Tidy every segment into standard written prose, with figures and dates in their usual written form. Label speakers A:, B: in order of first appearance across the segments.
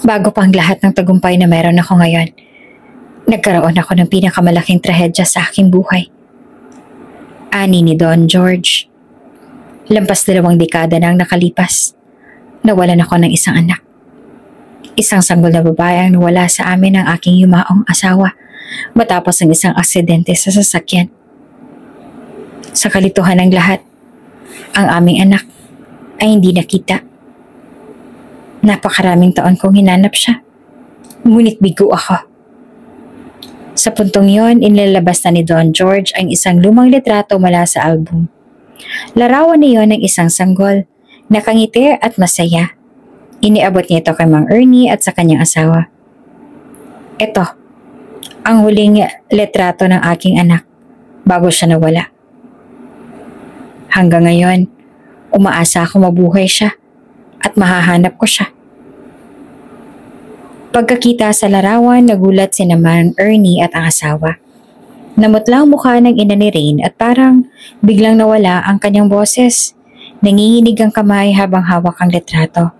A: Bago pa ang lahat ng tagumpay na meron ako ngayon, nagkaroon ako ng pinakamalaking trahedya sa aking buhay. Ani ni Don George. Lampas 2 dekada na ang nakalipas. Nawalan ako ng isang anak. Isang sanggol na babae ang nawala sa amin ng aking yumaong asawa matapos ang isang aksidente sa sasakyan. Sa kalituhan ng lahat, ang aming anak ay hindi nakita. Napakaraming taon kong hinanap siya, ngunit bigo ako. Sa puntong yon, inilabas na ni Don George ang isang lumang litrato mula sa album. Larawan niyon ng isang sanggol, nakangiti at masaya. Iniabot niya ito kay Mang Ernie at sa kanyang asawa. Ito, ang huling litrato ng aking anak bago siya nawala. Hanggang ngayon, umaasa ako mabuhay siya at mahahanap ko siya. Pagkakita sa larawan, nagulat si naman Ernie at ang asawa. Namutla ang mukha ng ina ni Rain at parang biglang nawala ang kanyang boses. Nanginginig ang kamay habang hawak ang litrato.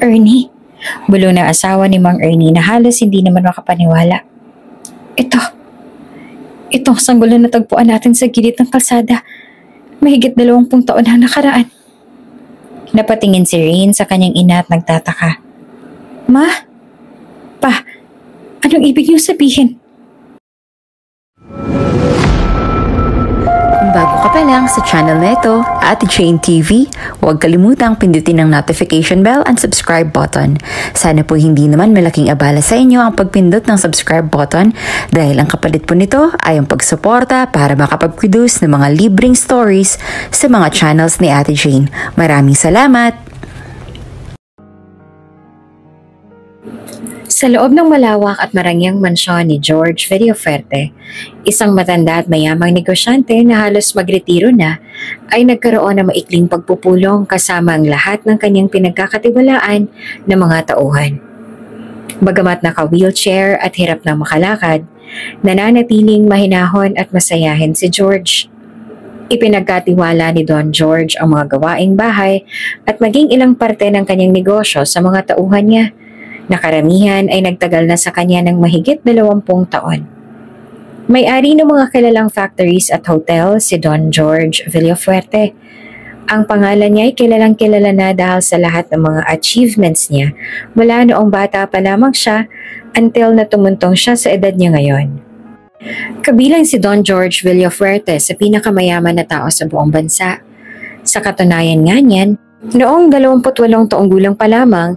A: Ernie, bulong ng asawa ni Mang Ernie na halos hindi naman makapaniwala. Itong sanggol na natagpuan natin sa gilid ng kalsada. Mahigit 20 taon na nakaraan. Napatingin si Rain sa kanyang ina at nagtataka. Ma? Pa? Anong ibig niyong sabihin?
B: Kung bago ka pa lang sa channel na ito, Ate Jane TV, huwag kalimutang pindutin ang notification bell and subscribe button. Sana po hindi naman malaking abala sa inyo ang pagpindot ng subscribe button dahil ang kapalit po nito ay ang pagsuporta para makapag-produce ng mga libreng stories sa mga channels ni Ate Jane. Maraming salamat!
A: Sa loob ng malawak at marangyang mansyon ni George Villafuerte, isang matanda at mayamang negosyante na halos magretiro na, ay nagkaroon ng maikling pagpupulong kasama ang lahat ng kanyang pinagkakatiwalaan na mga tauhan. Bagamat naka-wheelchair at hirap na makalakad, nananatiling mahinahon at masayahin si George. Ipinagkatiwala ni Don George ang mga gawaing bahay at maging ilang parte ng kanyang negosyo sa mga tauhan niya, na karamihan ay nagtagal na sa kanya ng mahigit 20 taon. May-ari ng mga kilalang factories at hotel si Don George Villafuerte. Ang pangalan niya ay kilalang kilala na dahil sa lahat ng mga achievements niya mula noong bata pa lamang siya until na tumuntong siya sa edad niya ngayon. Kabilang si Don George Villafuerte sa pinakamayaman na tao sa buong bansa. Sa katunayan nga niyan, noong 28 taong gulang pa lamang,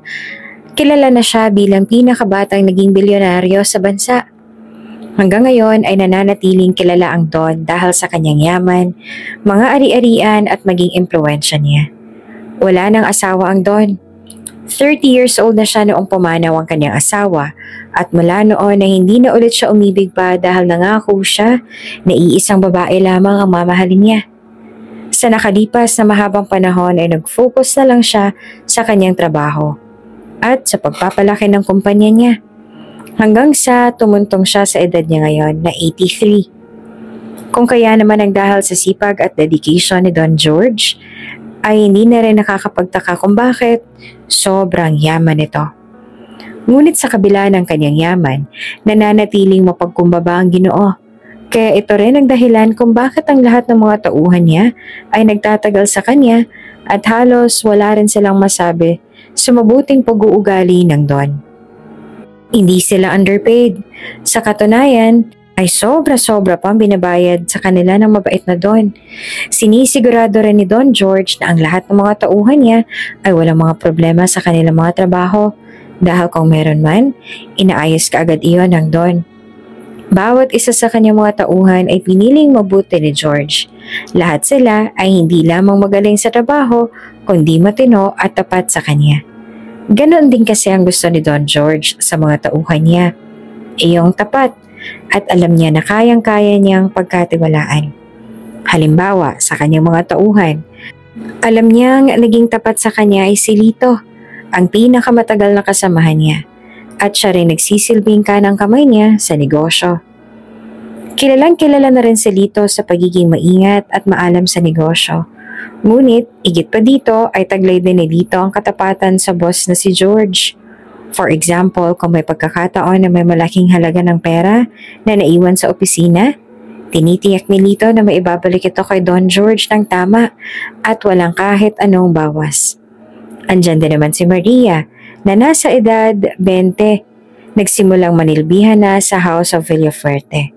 A: kilala na siya bilang pinakabatang naging bilyonaryo sa bansa. Hanggang ngayon ay nananatiling kilala ang Don dahil sa kanyang yaman, mga ari-arian at maging impluwensya niya. Wala nang asawa ang Don. 30 years old na siya noong pumanaw ang kanyang asawa at mula noon ay hindi na ulit siya umibig pa dahil nangako siya na iisang babae lamang ang mamahalin niya. Sa nakalipas na mahabang panahon ay nag-focus na lang siya sa kanyang trabaho at sa pagpapalaki ng kumpanya niya. Hanggang sa tumuntong siya sa edad niya ngayon na 83. Kung kaya naman ang dahil sa sipag at dedication ni Don George, ay hindi na rin nakakapagtaka kung bakit sobrang yaman ito. Ngunit sa kabila ng kanyang yaman, nananatiling mapagkumbaba ang Ginoo. Kaya ito rin ang dahilan kung bakit ang lahat ng mga tauhan niya ay nagtatagal sa kanya at halos wala rin silang masabi sa mabuting pag-uugali ng Don. Hindi sila underpaid. Sa katunayan, ay sobra-sobra pang binabayad sa kanila ng mabait na Don. Sinisigurado rin ni Don George na ang lahat ng mga tauhan niya ay walang mga problema sa kanilang mga trabaho dahil kung meron man, inaayos kaagad iyon ng Don. Bawat isa sa kanyang mga tauhan ay piniling mabuti ni George. Lahat sila ay hindi lamang magaling sa trabaho, kundi matino at tapat sa kanya. Ganon din kasi ang gusto ni Don George sa mga tauhan niya. Iyong tapat at alam niya na kayang-kaya niyang pagkatiwalaan. Halimbawa, sa kanyang mga tauhan, alam niyang naging tapat sa kanya ay si Lito, ang pinakamatagal na kasamahan niya, at siya rin nagsisilbing kanang kamay niya sa negosyo. Kilalang kilala na rin si Lito sa pagiging maingat at maalam sa negosyo. Ngunit, igit pa dito ay taglay din ni dito ang katapatan sa boss na si George. For example, kung may pagkakataon na may malaking halaga ng pera na naiwan sa opisina, tinitiyak ni Lito na maibabalik ito kay Don George ng tama at walang kahit anong bawas. Andyan din naman si Maria na nasa edad 20, nagsimulang manilbihan na sa House of Villafuerte.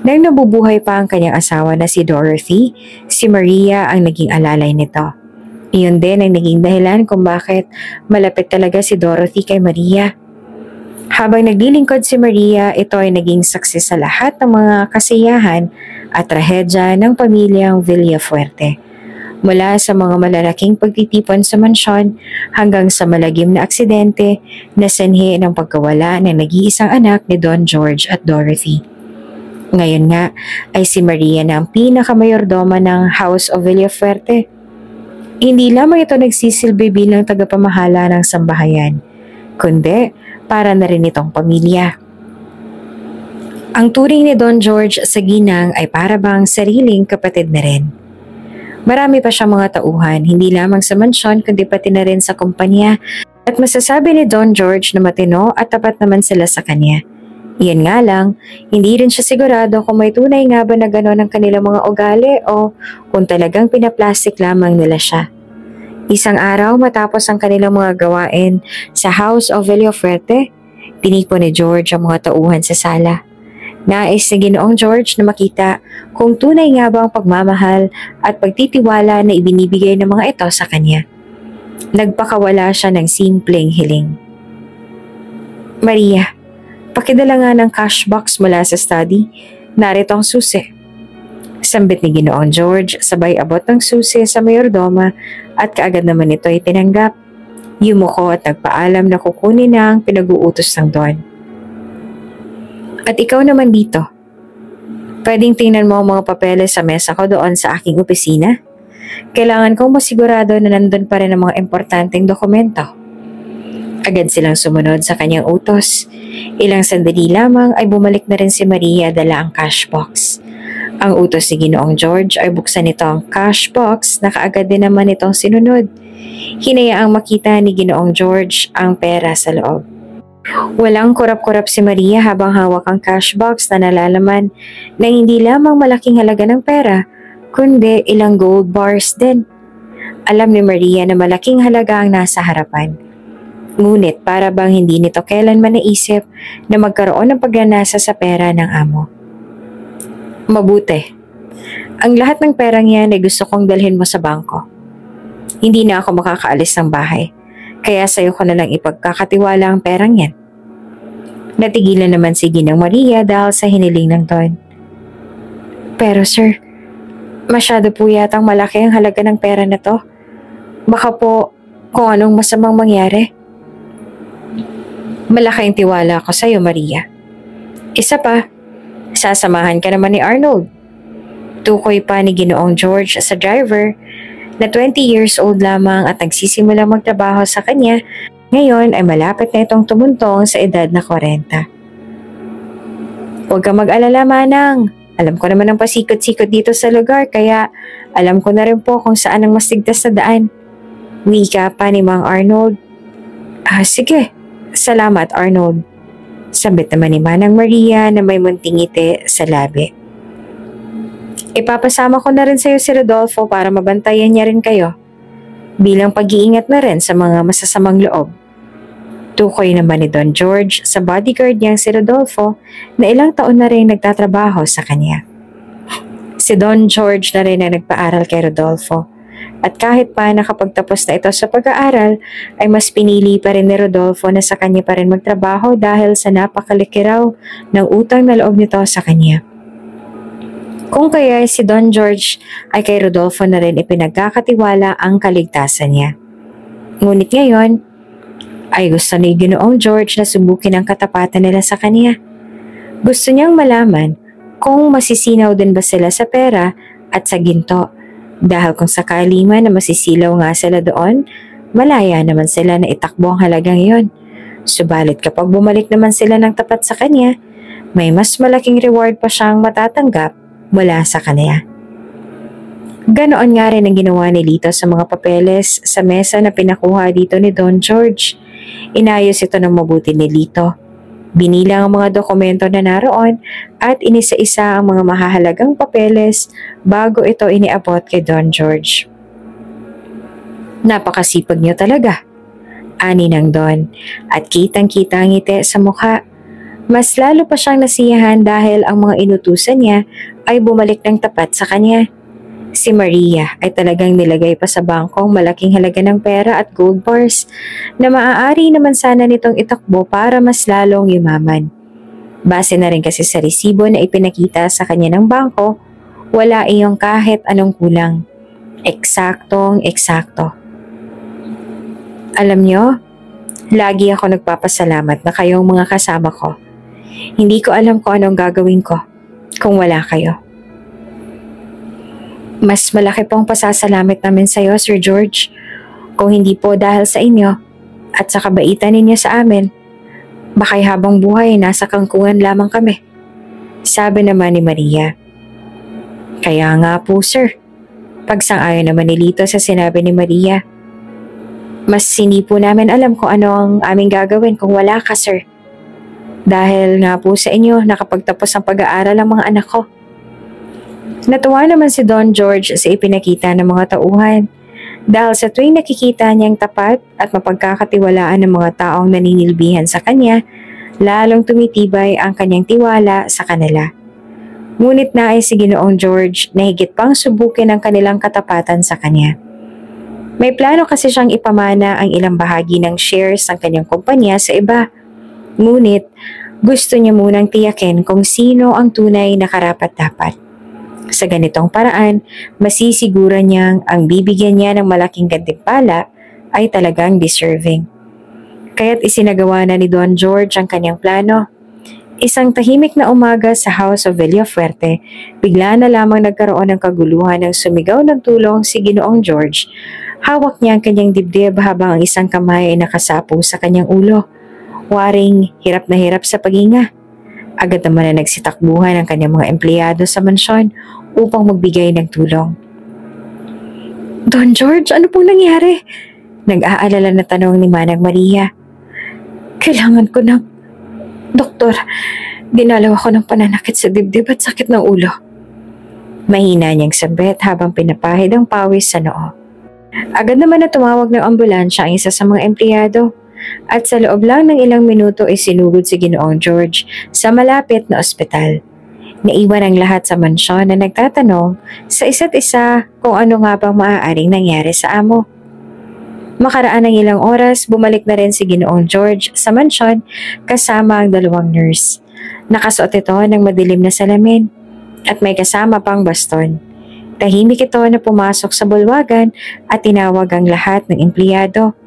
A: Nang nabubuhay pa ang kanyang asawa na si Dorothy, si Maria ang naging alalay nito. Iyon din ang naging dahilan kung bakit malapit talaga si Dorothy kay Maria. Habang naglilingkod si Maria, ito ay naging saksi sa lahat ng mga kasiyahan at trahedya ng pamilyang Villafuerte. Mula sa mga malalaking pagtitipon sa mansyon hanggang sa malagim na aksidente na sanhi ng pagkawala ng nag-iisang anak ni Don George at Dorothy. Ngayon nga ay si Maria na ang pinakamayordoma ng House of Villafuerte. Hindi lamang ito nagsisilbi bilang tagapamahala ng sambahayan, kundi para na rin itong pamilya. Ang turing ni Don George sa ginang ay para bang sariling kapatid na rin. Marami pa siyang mga tauhan, hindi lamang sa mansyon kundi pati na rin sa kumpanya, at masasabi ni Don George na matino at tapat naman sila sa kanya. Iyan nga lang, hindi rin siya sigurado kung may tunay nga ba na gano'n ang kanilang mga ugali o kung talagang pinaplastic lamang nila siya. Isang araw matapos ang kanilang mga gawain sa House of Villafuerte, tinipon ni George ang mga tauhan sa sala. Nais ni Ginoong George na makita kung tunay nga ba ang pagmamahal at pagtitiwala na ibinibigay ng mga ito sa kanya. Nagpakawala siya ng simpleng hiling. Maria, pakidala nga ng cash box mula sa study. Narito ang susi. Sambit ni Ginoong George, sabay abot ng susi sa mayordoma at kaagad naman ito ay tinanggap. Yumuko at nagpaalam na kukunin na ang pinag-uutos ng Don. At ikaw naman dito. Pwedeng tingnan mo ang mga papeles sa mesa ko doon sa aking opisina? Kailangan kong masigurado na nandun pa rin ang mga importanteng dokumento. Agad silang sumunod sa kanyang utos. Ilang sandali lamang ay bumalik na rin si Maria dala ang cash box. Ang utos ni Ginoong George ay buksan nito ang cash box na kaagad din naman itong sinunod. Hinayaang makita ni Ginoong George ang pera sa loob. Walang kurap-kurap si Maria habang hawak ang cash box na nalalaman na hindi lamang malaking halaga ng pera, kundi ilang gold bars din. Alam ni Maria na malaking halaga ang nasa harapan. Ngunit para bang hindi nito kailanman naisip na magkaroon ng pagnanasa sa pera ng amo. Mabuti. Ang lahat ng perang yan ay gusto kong dalhin mo sa bangko. Hindi na ako makakaalis ng bahay, kaya sa'yo ko na lang ipagkakatiwala ang perang yan. Natigilan naman si Ginang Maria dahil sa hiniling ng Don. Pero sir, masyado po yatang malaki ang halaga ng pera na to. Baka po kung anong masamang mangyari. Malaki ang tiwala ko sa'yo, Maria. Isa pa, sasamahan ka naman ni Arnold. Tukoy pa ni Ginoong George sa driver na 20 years old lamang at nagsisimula magtrabaho sa kanya, ngayon ay malapit na itong tumuntong sa edad na 40. Huwag kang mag-alala, Manang. Alam ko naman ang pasikot-sikot dito sa lugar kaya alam ko na rin po kung saan ang mas ligtas na daan. Wika pa ni Mang Arnold. Sige. Salamat, Arnold. Sabit naman ni Manang Maria na may munting ngiti sa labi. Ipapasama ko na rin sa iyo si Rodolfo para mabantayan niya rin kayo. Bilang pag-iingat na rin sa mga masasamang loob. Tukoy naman ni Don George sa bodyguard niyang si Rodolfo na ilang taon na rin nagtatrabaho sa kanya. Si Don George na rin ang nagpaaral kay Rodolfo. At kahit pa nakapagtapos na ito sa pag-aaral, ay mas pinili pa rin ni Rodolfo na sa kanya pa rin magtrabaho dahil sa napakalaki raw ng utang na loob nito sa kanya. Kung kaya si Don George ay kay Rodolfo na rin ipinagkakatiwala ang kaligtasan niya. Ngunit ngayon, ay gusto ni Ginoong George na subukin ang katapatan nila sa kanya. Gusto niyang malaman kung masisinaw din ba sila sa pera at sa ginto. Dahil kung sakali man na masisilaw nga sila doon, malaya naman sila na itakbo ang halagang iyon. Subalit kapag bumalik naman sila ng tapat sa kanya, may mas malaking reward pa siyang matatanggap mula sa kanya. Ganoon nga rin ang ginawa ni Lito sa mga papeles sa mesa na pinakuha dito ni Don George. Inayos ito ng mabuti ni Lito. Binilang ang mga dokumento na naroon at inisa-isa ang mga mahahalagang papeles bago ito iniabot kay Don George. Napakasipag niyo talaga, ani ng Don, at kitang-kita ang ngiti sa mukha. Mas lalo pa siyang nasiyahan dahil ang mga inutusan niya ay bumalik ng tapat sa kanya. Si Maria ay talagang nilagay pa sa bangko ang malaking halaga ng pera at gold bars na maaari naman sana nitong itakbo para mas lalong yumaman. Base na rin kasi sa resibo na ipinakita sa kanya ng bangko, wala iyong kahit anong kulang. Eksaktong-eksakto. Alam nyo, lagi ako nagpapasalamat na kayong mga kasama ko. Hindi ko alam kung anong gagawin ko kung wala kayo. Mas malaki pong pasasalamat namin sa iyo, Sir George. Kung hindi po dahil sa inyo at sa kabaitan ninyo sa amin, baka'y habang buhay nasa kangkungan lamang kami. Sabi naman ni Maria. Kaya nga po, sir. Pagsang-ayon naman ni Lito sa sinabi ni Maria. Mas hindi po namin alam kung ano ang aming gagawin kung wala ka, sir. Dahil nga po sa inyo nakapagtapos ang pag-aaral ang mga anak ko. Natuwa naman si Don George sa ipinakita ng mga tauhan dahil sa tuwing nakikita niyang tapat at mapagkakatiwalaan ng mga taong naninilbihan sa kanya, lalong tumitibay ang kanyang tiwala sa kanila. Ngunit nais si Ginoong George na higit pang subukin ang kanilang katapatan sa kanya. May plano kasi siyang ipamana ang ilang bahagi ng shares ng kanyang kumpanya sa iba. Ngunit gusto niya munang tiyakin kung sino ang tunay na karapat-dapat. Sa ganitong paraan, masisiguran niyang ang bibigyan niya ng malaking gantimpala ay talagang deserving. Kaya't isinagawa na ni Don George ang kanyang plano. Isang tahimik na umaga sa House of Villafuerte, bigla na lamang nagkaroon ng kaguluhan ng sumigaw ng tulong si Ginoong George. Hawak niya ang kanyang dibdib habang ang isang kamay ay nakasapo sa kanyang ulo. Waring hirap na hirap sa paghinga. Agad naman na nagsitakbuhan ang kanyang mga empleyado sa mansyon upang magbigay ng tulong. Don George, ano pong nangyari? Nag-aalala na tanong ni Manang Maria. Kailangan ko ng... Doktor, dinalaw ako ng pananakit sa dibdib at sakit ng ulo. Mahina niyang sabit habang pinapahid ang pawis sa noo. Agad naman na tumawag ng ambulansya ang isa sa mga empleyado at sa loob lang ng ilang minuto ay sinugod si Ginoong George sa malapit na ospital. Naiwan ang lahat sa mansyon na nagtatanong sa isa't isa kung ano nga bang maaaring nangyari sa amo. Makaraan ng ilang oras, bumalik na rin si Ginoong George sa mansyon kasama ang 2 nurse. Nakasuot ito ng madilim na salamin at may kasama pang baston. Tahimik ito na pumasok sa bulwagan at tinawag ang lahat ng empleyado.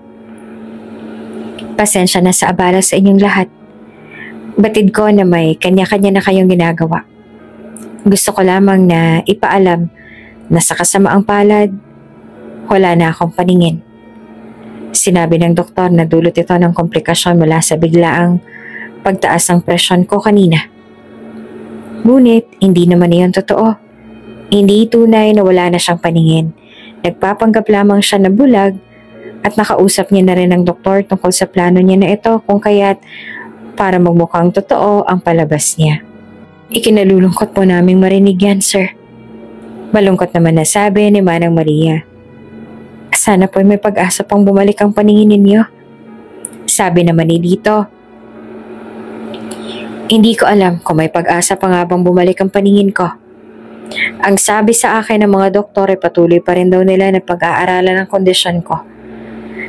A: Pasensya na sa abala sa inyong lahat. Batid ko na may kanya-kanya na kayong ginagawa. Gusto ko lamang na ipaalam na sa kasamaang palad, wala na akong paningin. Sinabi ng doktor na dulot ito ng komplikasyon mula sa biglaang pagtaas ng presyon ko kanina. Ngunit hindi naman iyon totoo. Hindi tunay na wala na siyang paningin. Nagpapanggap lamang siya na bulag at nakausap niya na rin ng doktor tungkol sa plano niya na ito kung kaya't para magmukhang totoo ang palabas niya. Ikinalulungkot po naming marinig yan, sir. Malungkot naman na sabi ni Manang Maria. Sana po may pag-asa pang bumalik ang paningin ninyo. Sabi naman ni Lito. Hindi ko alam kung may pag-asa pa nga bang bumalik ang paningin ko. Ang sabi sa akin ng mga doktor ay patuloy pa rin daw nila na pag-aaralan ang kondisyon ko.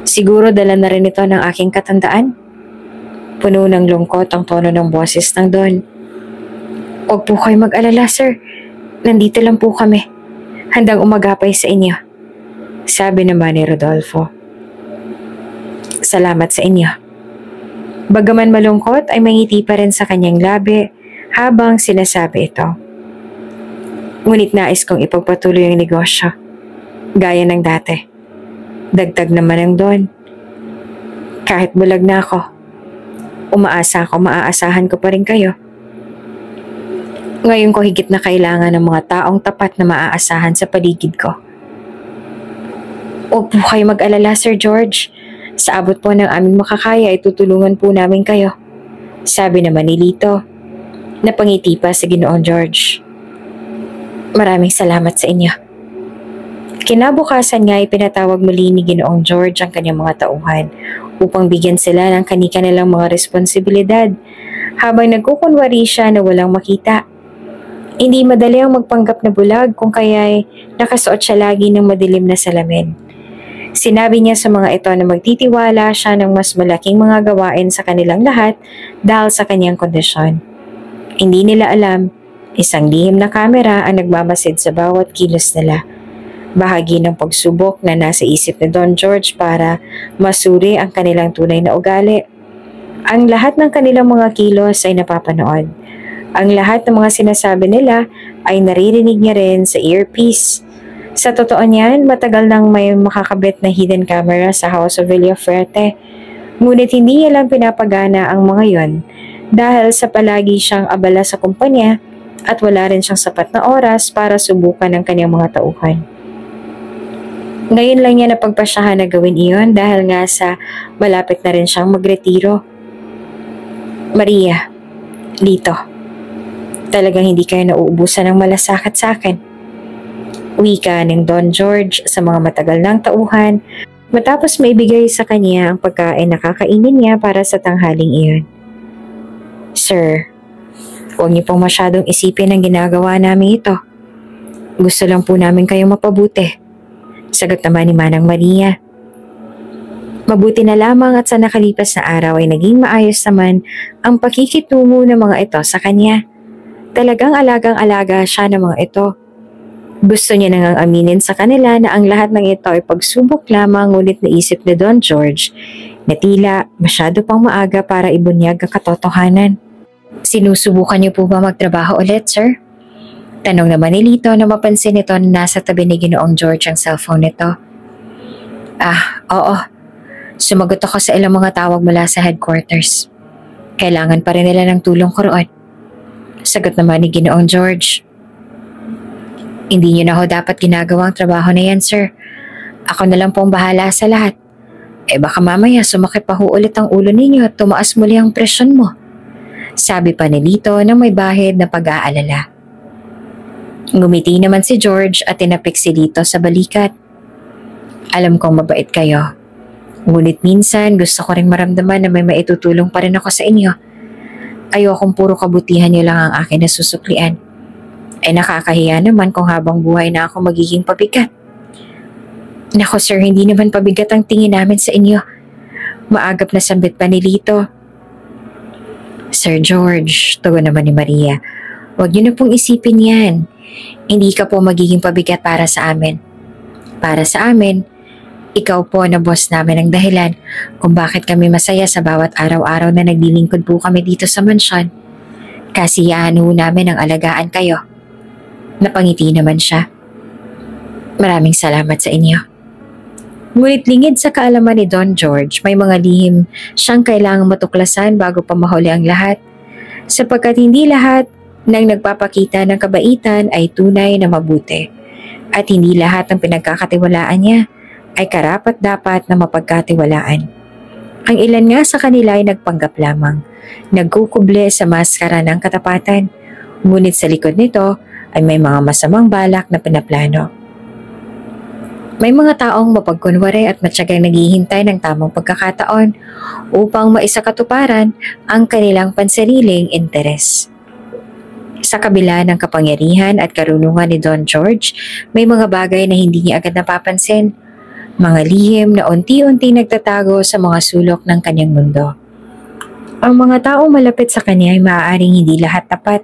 A: Siguro dala na rin ito ng aking katandaan. Puno ng lungkot ang tono ng boses ng Don. Huwag po kayo mag-alala, sir. Nandito lang po kami. Handang umagapay sa inyo. Sabi naman ni Rodolfo. Salamat sa inyo. Bagaman malungkot ay mangiti pa rin sa kanyang labi habang sinasabi ito. Ngunit nais kong ipagpatuloy ang negosyo. Gaya ng dati. Dagdag naman ang Don. Kahit bulag na ako, umaasa ako maaasahan ko pa rin kayo. Ngayon ko higit na kailangan ng mga taong tapat na maaasahan sa paligid ko. Huwag po kayo mag-alala, Sir George. Sa abot po ng aming makakaya ay tutulungan po namin kayo. Sabi naman ni Lito. Napangiti pa sa Ginoong George. Maraming salamat sa inyo. Kinabukasan nga ay pinatawag muli ni Ginoong George ang kanyang mga tauhan upang bigyan sila ng kani-kanilang mga responsibilidad habang nagkukunwari siya na walang makita. Hindi madali ang magpanggap na bulag kung kaya'y nakasuot siya lagi ng madilim na salamin. Sinabi niya sa mga ito na magtitiwala siya ng mas malaking mga gawain sa kanilang lahat dahil sa kanyang kondisyon. Hindi nila alam, isang lihim na kamera ang nagmamasid sa bawat kilos nila. Bahagi ng pagsubok na nasa isip ni Don George para masuri ang kanilang tunay na ugali. Ang lahat ng kanilang mga kilos ay napapanood. Ang lahat ng mga sinasabi nila ay naririnig niya rin sa earpiece. Sa totoo niyan, matagal nang may makakabit na hidden camera sa House of Villafuerte. Ngunit hindi niya lang pinapagana ang mga yon dahil sa palagi siyang abala sa kumpanya at wala rin siyang sapat na oras para subukan ang kanyang mga tauhan. Ngayon lang niya napagpasyahan na gawin iyon dahil nga sa malapit na rin siyang magretiro. Maria, Lito. Talagang hindi kayo nauubusan ng malasakit sa akin. Wika ng Don George sa mga matagal ng tauhan matapos maibigay sa kanya ang pagkain na kakainin niya para sa tanghaling iyon. Sir, huwag niyo pong masyadong isipin ang ginagawa namin ito. Gusto lang po namin kayong mapabuti. Sagot naman ni Manang Maria. Mabuti na lamang at sa nakalipas na araw ay naging maayos naman ang pakikitungo ng mga ito sa kanya. Talagang alagang-alaga siya ng mga ito. Gusto niya nang aminin sa kanila na ang lahat ng ito ay pagsubok lamang, ngunit naisip ni Don George na tila masyado pang maaga para ibunyag ang katotohanan. Sinusubukan niyo po ba magtrabaho ulit, sir? Tanong naman ni Lito na mapansin nito na nasa tabi ni Ginoong George ang cellphone nito. Oo. Sumagot ako sa ilang mga tawag mula sa headquarters. Kailangan pa rin nila ng tulong ko roon. Sagot naman ni Ginoong George. Hindi niyo na ho dapat ginagawang trabaho na yan, sir. Ako na lang pong bahala sa lahat. Baka mamaya sumakit pa ho ulit ang ulo ninyo at tumaas muli ang presyon mo. Sabi pa ni Lito na may bahid na pag-aalala. Ngumiti naman si George at tinapik si Lito sa balikat. Alam kong mabait kayo. Ngunit minsan gusto ko ring maramdaman na may maitutulong pa rin ako sa inyo. Ayokong puro kabutihan niyo lang ang akin na susuklian. Nakakahiya naman kung habang buhay na ako magiging pabigat. Nako sir, hindi naman pabigat ang tingin namin sa inyo. Maagap na sambit pa ni Lito. Sir George, tugon naman ni Maria, huwag niyo na pong isipin yan. Hindi ka po magiging pabigat para sa amin. Para sa amin, ikaw po na boss namin ang dahilan kung bakit kami masaya sa bawat araw-araw na naglilingkod po kami dito sa mansyon. Kasiyahan ho namin ang alagaan kayo. Napangiti naman siya. Maraming salamat sa inyo. Ngunit lingid sa kaalaman ni Don George, may mga lihim siyang kailangang matuklasan bago pa mahuli ang lahat. Sapagkat hindi lahat ng nagpapakita ng kabaitan ay tunay na mabuti. At hindi lahat ng pinagkakatiwalaan niya ay karapat-dapat na mapagkatiwalaan. Ang ilan nga sa kanila ay nagpanggap lamang, nagkukuble sa maskara ng katapatan, ngunit sa likod nito ay may mga masamang balak na pinaplano. May mga taong mapagkunwari at matyagang naghihintay ng tamang pagkakataon upang maisakatuparan ang kanilang pansariling interes. Sa kabila ng kapangyarihan at karunungan ni Don George, may mga bagay na hindi niya agad napapansin, mga lihim na unti-unti nagtatago sa mga sulok ng kanyang mundo. Ang mga taong malapit sa kanya ay maaaring hindi lahat tapat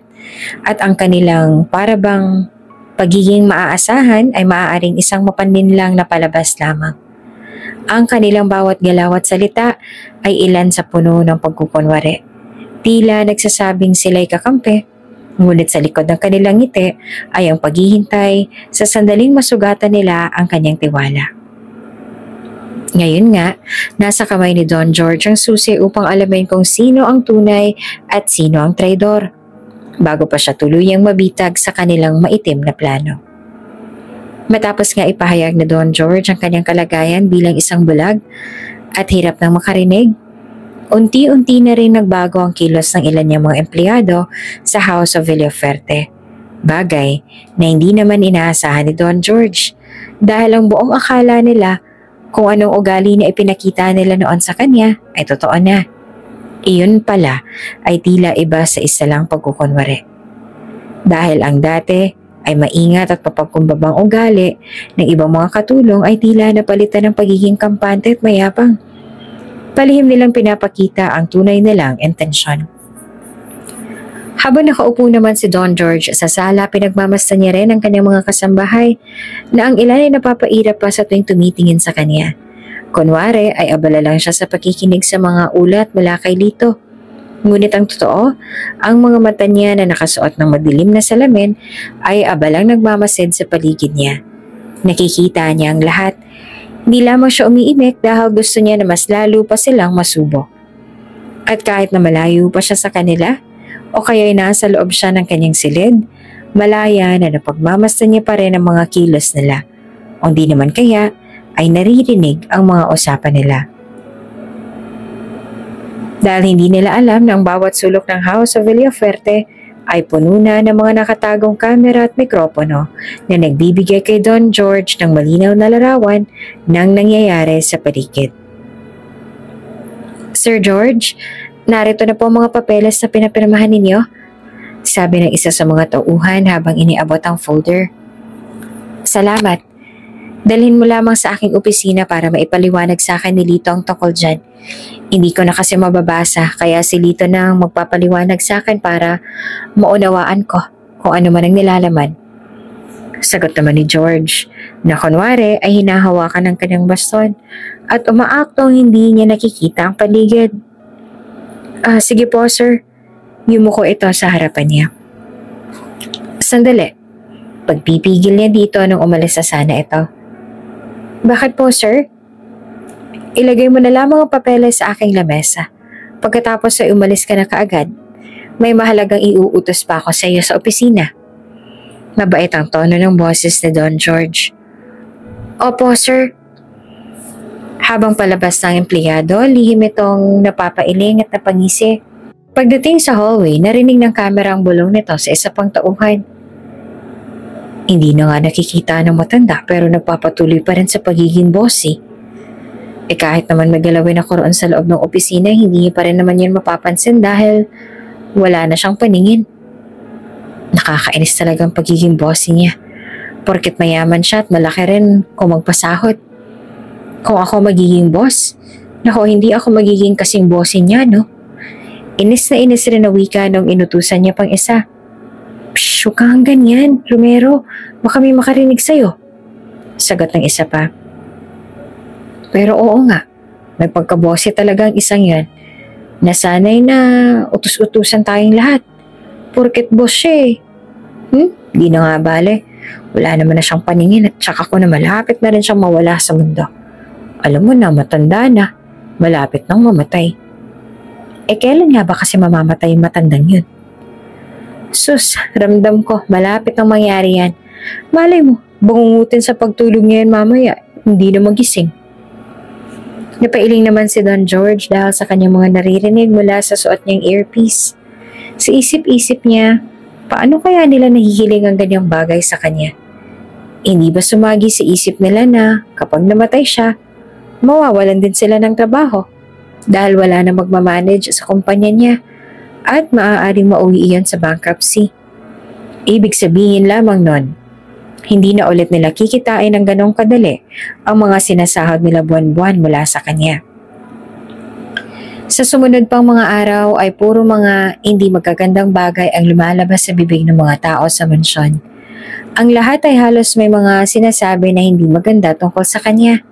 A: at ang kanilang parabang pagiging maaasahan ay maaaring isang mapanlinlang na palabas lamang. Ang kanilang bawat galaw at salita ay ilan sa puno ng pagkukunwari. Tila nagsasabing sila'y kakampi, ngunit sa likod ng kanilang ngiti ay ang paghihintay sa sandaling masugatan nila ang kanyang tiwala. Ngayon nga, nasa kamay ni Don George ang susi upang alamin kung sino ang tunay at sino ang traidor. bago pa siya tuluyang mabitag sa kanilang maitim na plano. Matapos nga ipahayag na Don George ang kanyang kalagayan bilang isang bulag at hirap nang makarinig, unti-unti na rin nagbago ang kilos ng ilan niyang mga empleyado sa House of Villaferte. Bagay na hindi naman inaasahan ni Don George dahil ang buong akala nila kung anong ugali na ipinakita nila noon sa kanya ay totoo na. Iyon pala ay tila iba sa isa lang pagkukunwari. Dahil ang dati ay maingat at papagkumbabang ugali ng ibang mga katulong ay tila napalitan ng pagiging kampante at mayabang. Palihim nilang pinapakita ang tunay nilang intensyon. Habang nakaupo naman si Don George sa sala, pinagmamasdan niya rin ang kanyang mga kasambahay na ang ilan ay napapairap pa sa tuwing tumitingin sa kanya. Kunwari ay abala lang siya sa pakikinig sa mga ulat mula kay Lito. Ngunit ang totoo, ang mga mata niya na nakasuot ng madilim na salamin ay abalang nagmamasid sa paligid niya. Nakikita niya ang lahat. Hindi lamang siya umiimik dahil gusto niya na mas lalo pa silang masubo. At kahit na malayo pa siya sa kanila, o kaya'y nasa loob siya ng kanyang silid, malaya na napagmamasdan niya pa rin ang mga kilos nila. O di naman kaya ay naririnig ang mga usapan nila. Dahil hindi nila alam na ang bawat sulok ng House of Villaferte ay puno na ng mga nakatagong kamera at mikropono na nagbibigay kay Don George ng malinaw na larawan ng nangyayari sa paligid. Sir George, narito na po ang mga papeles na pinapirmahan ninyo, sabi ng isa sa mga tauhan habang iniabot ang folder. Salamat. Dalhin mo lamang sa aking opisina para maipaliwanag sa akin ni Lito ang tungkol dyan. Hindi ko na kasi mababasa kaya si Lito na ang magpapaliwanag sa akin para maunawaan ko kung ano man ang nilalaman. Sagot naman ni George na kunwari ay hinahawakan ng kanyang baston at umaaktong hindi niya nakikita ang paligid. Sige po sir, yumuko ito sa harapan niya. Sandali, pagpipigil niya dito nung umalis na sana ito. Bakit po sir? Ilagay mo na lamang ang papeles sa aking lamesa. Pagkatapos ay umalis ka na kaagad. May mahalagang iuutos pa ako sa iyo sa opisina. Mabait ang tono ng boses ni Don George. Opo sir. Habang palabas ng empleyado, lihim itong napapailing at napangisi. Pagdating sa hallway, narinig ng kamera ang bulong nito sa isa pang tauhan. Hindi na nga nakikita ng matanda pero nagpapatuloy pa rin sa pagiging bossy. Kahit naman magalawin ako roon sa loob ng opisina, hindi pa rin naman yan mapapansin dahil wala na siyang paningin. Nakakainis talagang pagiging bossy niya. Porket mayaman siya at malaki rin kung magpasahod. Kung ako magiging boss, nako hindi ako magiging kasing bossy niya, no? Inis na inis rin na wika nung inutusan niya pang isa. Psh, huwag kang ganyan, Romero. Baka may makarinig sa'yo. Sagot ng isa pa. Pero oo nga, may pagkabossy talaga ang isang yan. Nasanay na utus-utusan tayong lahat. Porket boss siya eh. Di na nga bale. Wala naman na siyang paningin at tsaka ko na malapit na rin siyang mawala sa mundo. Alam mo na, matanda na. Malapit nang mamatay. Kailan nga ba kasi mamamatay yung matandang yun? Sus, ramdam ko, malapit nang mangyari yan. Malay mo, bangungutin sa pagtulog niya yan mamaya, hindi na magising. Napailing naman si Don George dahil sa kanyang mga naririnig mula sa suot niyang earpiece. Sa isip-isip niya, paano kaya nila nahihiling ang ganyang bagay sa kanya? Hindi ba sumagi sa isip nila na kapag namatay siya, mawawalan din sila ng trabaho dahil wala na magmamanage sa kumpanya niya at maaaring mauwi iyon sa bankruptcy. Ibig sabihin lamang nun, hindi na ulit nila kikitain ng ganong kadali ang mga sinasahod nila buwan-buwan mula sa kanya. Sa sumunod pang mga araw ay puro mga hindi magagandang bagay ang lumalabas sa bibig ng mga tao sa mansyon. Ang lahat ay halos may mga sinasabi na hindi maganda tungkol sa kanya.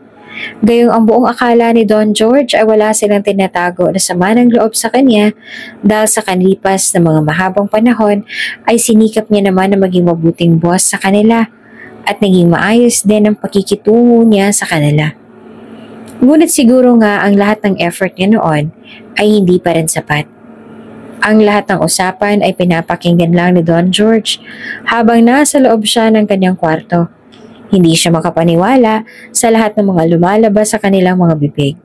A: Gayong ang buong akala ni Don George ay wala silang tinatago na sama ng loob sa kanya dahil sa kanlipas ng mga mahabang panahon ay sinikap niya naman na maging mabuting boss sa kanila at naging maayos din ang pakikitungo niya sa kanila. Ngunit siguro nga ang lahat ng effort niya noon ay hindi pa rin sapat. Ang lahat ng usapan ay pinapakinggan lang ni Don George habang nasa loob siya ng kanyang kwarto. Hindi siya makapaniwala sa lahat ng mga lumalabas sa kanilang mga bibig.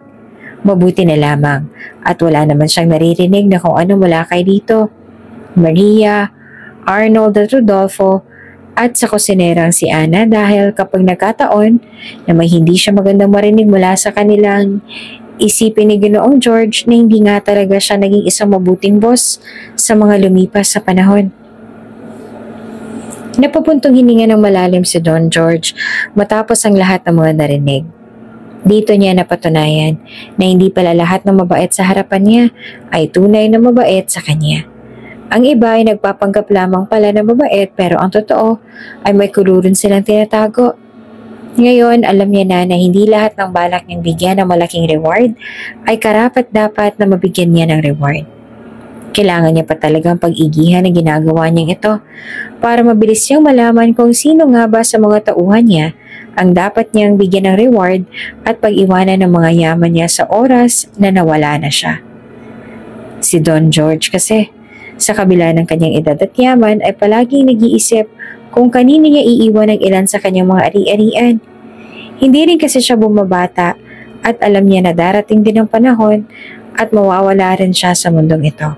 A: Mabuti na lamang at wala naman siyang naririnig na kung ano mula kay dito. Maria, Arnold at Rodolfo at sa kusinerang si Ana dahil kapag nagkataon na may hindi siya magandang marinig mula sa kanilang isipin ni Ginoong George na hindi nga talaga siya naging isang mabuting boss sa mga lumipas sa panahon. Napapuntong hininga ng malalim si Don George matapos ang lahat ng mga narinig. Dito niya napatunayan na hindi pala lahat ng mabait sa harapan niya ay tunay na mabait sa kanya. Ang iba ay nagpapanggap lamang pala na mabait pero ang totoo ay may kuluran silang tinatago. Ngayon, alam niya na hindi lahat ng balak niyang bigyan ng malaking reward ay karapat-dapat na mabigyan niya ng reward. Kailangan niya pa talagang pag-igihan ang ginagawa niyang ito para mabilis niyang malaman kung sino nga ba sa mga tauhan niya ang dapat niyang bigyan ng reward at pag-iwanan ng mga yaman niya sa oras na nawala na siya. Si Don George kasi, sa kabila ng kanyang edad at yaman ay palaging nag-iisip kung kanino niya iiwan ang ilan sa kanyang mga ari-arian. Hindi rin kasi siya bumabata at alam niya na darating din ang panahon at mawawala rin siya sa mundong ito.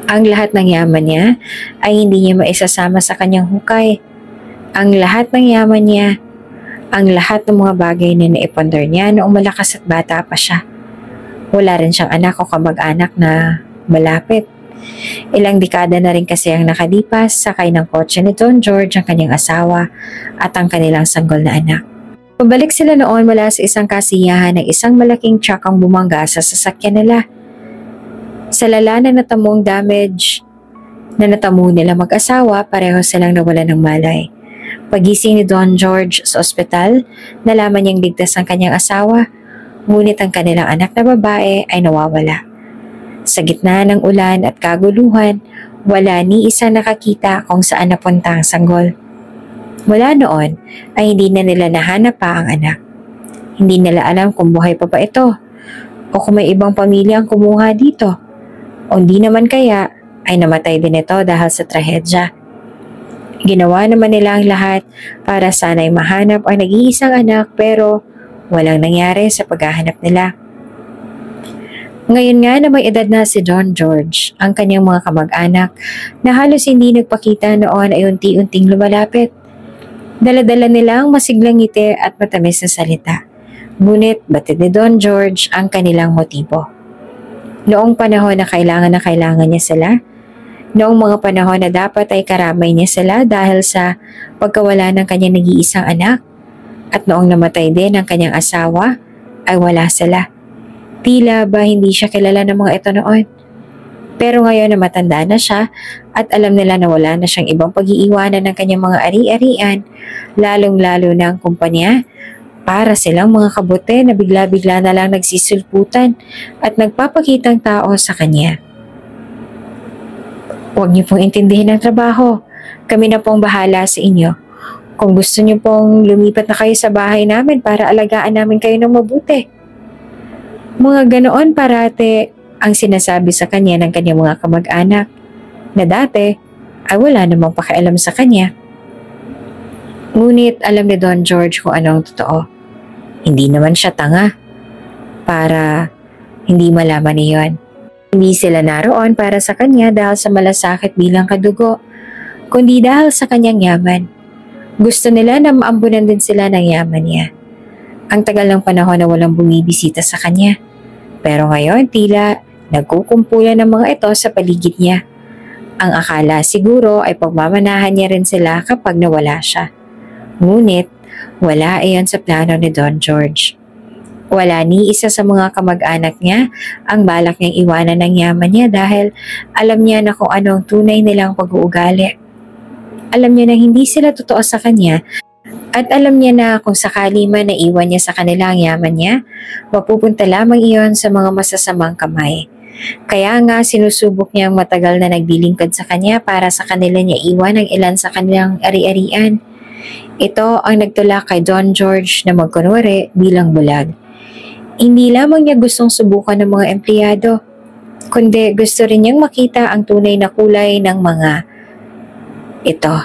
A: Ang lahat ng yaman niya ay hindi niya maisasama sa kanyang hukay. Ang lahat ng yaman niya, ang lahat ng mga bagay na naipondor niya noong malakas at bata pa siya. Wala rin siyang anak o kamag-anak na malapit. Ilang dekada na rin kasi ang nakalipas, sakay ng kotse ni Don George ang kanyang asawa at ang kanilang sanggol na anak. Pabalik sila noon mula sa isang kasiyahan ng isang malaking truck ang bumangga sa sasakyan nila. Sa lala na natamong damage na natamo nila mag-asawa, pareho silang nawala ng malay. Pagising ni Don George sa ospital, nalaman niyang ligtas ang kanyang asawa, ngunit ang kanilang anak na babae ay nawawala. Sa gitna ng ulan at kaguluhan, wala ni isa nakakita kung saan napunta ang sanggol. Mula noon ay hindi na nila nahanap pa ang anak. Hindi nila alam kung buhay pa ba ito o kung may ibang pamilya ang kumuha dito. O hindi naman kaya ay namatay din ito dahil sa trahedya. Ginawa naman nila ang lahat para sana'y mahanap ang nag-iisang anak pero walang nangyari sa paghahanap nila. Ngayon nga na may edad na si Don George, ang kanyang mga kamag-anak na halos hindi nagpakita noon ay unti-unting lumalapit. Dala-dala nilang masiglang ngiti at matamis na salita. Ngunit batid ni Don George ang kanilang motibo. Noong panahon na kailangan niya sila, noong mga panahon na dapat ay karamay niya sila dahil sa pagkawala ng kanyang nag-iisang anak, at noong namatay din ang kanyang asawa, ay wala sila. Tila ba hindi siya kilala ng mga ito noon? Pero ngayon na matanda na siya at alam nila na wala na siyang ibang pag-iiwanan ng kanyang mga ari-arian, lalong-lalo na ang kumpanya, para silang mga kabute na bigla-bigla na lang nagsisulputan at nagpapakitang tao sa kanya. Huwag niyo pong intindihin ang trabaho. Kami na pong bahala sa inyo. Kung gusto niyo pong lumipat na kayo sa bahay namin para alagaan namin kayo ng mabuti. Mga ganoon parate ang sinasabi sa kanya ng kanyang mga kamag-anak na dati ay wala namang pakialam sa kanya. Ngunit alam ni Don George kung ano ang totoo. Hindi naman siya tanga para hindi malaman niyon. Hindi sila naroon para sa kanya dahil sa malasakit bilang kadugo, kundi dahil sa kanyang yaman. Gusto nila na maambunan din sila ng yaman niya. Ang tagal ng panahon na walang bumibisita sa kanya. Pero ngayon tila nagkukumpulan ng mga ito sa paligid niya. Ang akala siguro ay pagmamanahan niya rin sila kapag nawala siya. Ngunit wala iyon sa plano ni Don George. Wala ni isa sa mga kamag-anak niya ang balak niyang iwanan ng yaman niya dahil alam niya na kung ano ang tunay nilang pag-uugali. Alam niya na hindi sila totoo sa kanya at alam niya na kung sakali man naiwan niya sa kanila ang yaman niya, mapupunta lamang iyon sa mga masasamang kamay. Kaya nga sinusubok niyang matagal na naglilingkod sa kanya para sa kanila niya iwan ang ilan sa kanilang ari-arian. Ito ang nagtulak kay Don George na magkunwari bilang bulag. Hindi lamang niya gustong subukan ng mga empleyado. kundi gusto rin niyang makita ang tunay na kulay ng mga ito.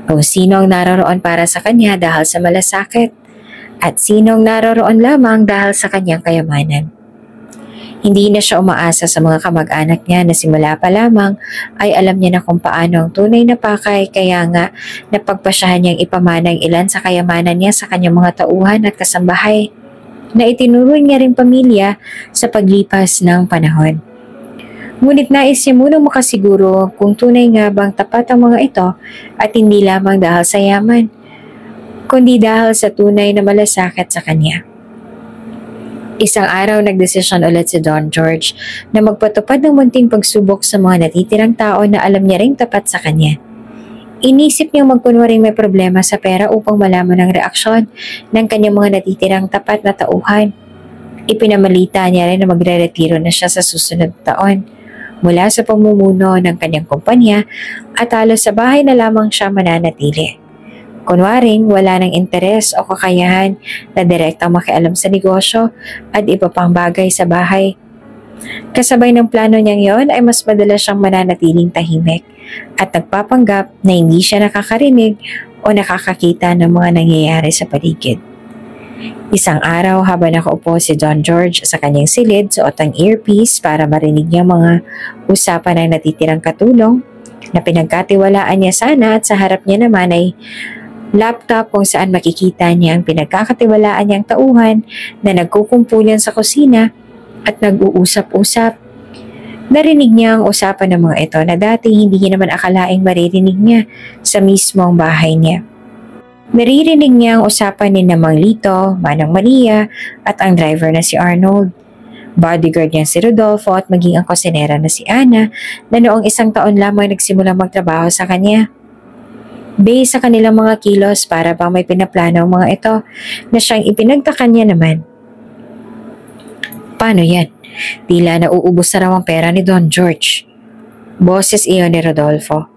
A: Kung sino ang naroroon para sa kanya dahil sa malasakit at sino ang naroroon lamang dahil sa kanyang kayamanan. Hindi na siya umaasa sa mga kamag-anak niya na simula pa lamang ay alam niya na kung paano ang tunay na pakay, kaya nga napagpasyahan niyang ipamana ang ilan sa kayamanan niya sa kanyang mga tauhan at kasambahay na itinuro niya ring pamilya sa paglipas ng panahon. Ngunit nais niya munang makasiguro kung tunay nga bang tapat ang mga ito at hindi lamang dahil sa yaman, kundi dahil sa tunay na malasakit sa kanya. Isang araw nagdesisyon ulit si Don George na magpatupad ng munting pagsubok sa mga natitirang tao na alam niya ring tapat sa kanya. Inisip niyang magkunwaring may problema sa pera upang malaman ang reaksyon ng kanyang mga natitirang tapat na tauhan. Ipinamalita niya rin na magre-retiro na siya sa susunod taon mula sa pamumuno ng kanyang kumpanya at halos sa bahay na lamang siya mananatili. Kunwaring wala ng interes o kakayahan na direktang makialam sa negosyo at iba pang bagay sa bahay. Kasabay ng plano niyang yon ay mas madalas siyang mananatiling tahimik at nagpapanggap na hindi siya nakakarinig o nakakakita ng mga nangyayari sa paligid. Isang araw habang nakaupo si Don George sa kanyang silid, suot ang earpiece para marinig niya mga usapan ng natitirang katulong na pinagkatiwalaan niya sana at sa harap niya naman ay laptop kung saan makikita niya ang pinagkakatiwalaan niyang tauhan na nagkukumpulan sa kusina at nag-uusap-usap. Narinig niya ang usapan ng mga ito na dati hindi niya naman akalaing maririnig niya sa mismong bahay niya. Naririnig niya ang usapan ni Mang Lito, Manang Maria at ang driver na si Arnold. Bodyguard niya si Rodolfo at maging ang kusinera na si Ana na noong 1 taon lamang nagsimulang magtrabaho sa kanya. Based sa kanilang mga kilos para bang may pinaplano ang mga ito na siyang ipinagtaka niya naman. Paano yan? Tila nauubos na raw ang pera ni Don George. Boses iyon ni Rodolfo.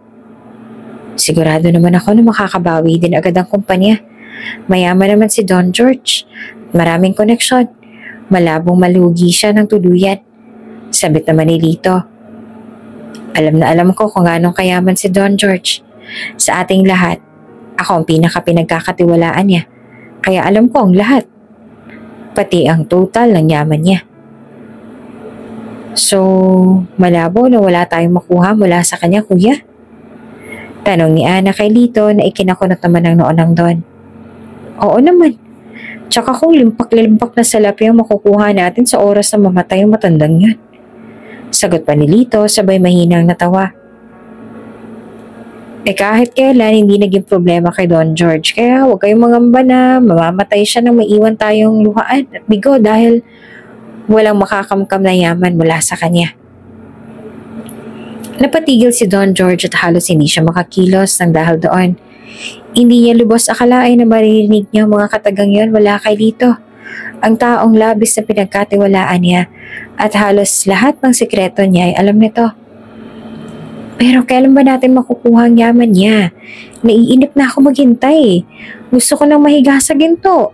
A: Sigurado naman ako na makakabawi din agad ang kumpanya. Mayaman naman si Don George. Maraming koneksyon. Malabong malugi siya ng tuluyan. Sabit naman ni Lito. Alam na alam ko kung anong kayaman si Don George. Sa ating lahat, ako ang pinaka-pinagkakatiwalaan niya. Kaya alam ko ang lahat. Pati ang total ng yaman niya. So, malabo na wala tayong makuha mula sa kanya, kuya? Tanong ni Ana kay Lito na ikinakunot naman ng noon ng Don. Oo naman. Tsaka kung limpak-limpak na salapi ang makukuha natin sa oras na mamatay ang matandang yan. Sagot pa ni Lito sabay mahinang natawa. Kahit kailan hindi naging problema kay Don George, kaya huwag kayong mangamba na mamamatay siya nang maiwan tayong luhaan at bigo dahil walang makakamkam na yaman mula sa kanya. Napatigil si Don George at halos hindi siya makakilos nang dahil doon. Hindi niya lubos akalain na maririnig niya mga katagang yon mula kay Lito, ang taong labis na pinagkatiwalaan niya at halos lahat ng sikreto niya ay alam nito. Pero kailan ba natin makukuha ang yaman niya? Naiinip na ako maghintay. Gusto ko nang mahiga sa ginto.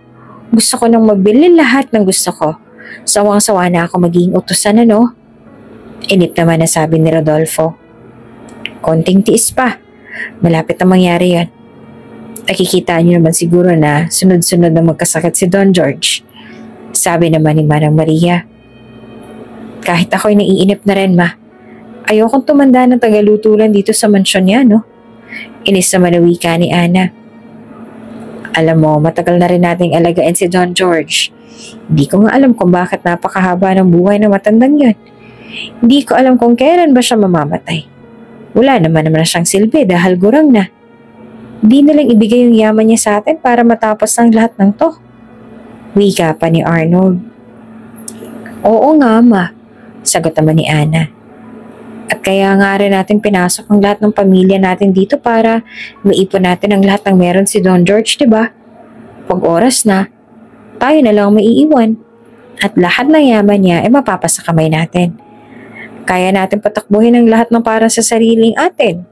A: Gusto ko nang mabili lahat ng gusto ko. Sawang-sawa na ako maging utusan Inip naman na sabi ni Rodolfo. Konting tiis pa. Malapit na mangyari yan. Nakikita niyo naman siguro na sunod-sunod na magkasakit si Don George. Sabi naman ni Manang Maria. Kahit ako'y naiinip na rin, ma. Ayokong tumanda ng tagalutulan dito sa mansyon niya, no? Inis naman na wika ni Ana. Alam mo, matagal na rin nating alagain si Don George. Hindi ko nga alam kung bakit napakahaba ng buhay ng matandang yun. Hindi ko alam kung kailan ba siya mamamatay. Wala naman siyang silbi dahil gurang na. Hindi na lang ibigay yung yaman niya sa atin para matapos ang lahat ng to. Wika pa ni Arnold. Oo nga, ma. Sagot naman ni Ana. At kaya nga rin natin pinasok ang lahat ng pamilya natin dito para maipon natin ang lahat ng meron si Don George, diba? Pag oras na, tayo na lang maiiwan. At lahat ng yaman niya ay mapapasa kamay natin. Kaya natin patakbuhin ang lahat ng para sa sariling atin.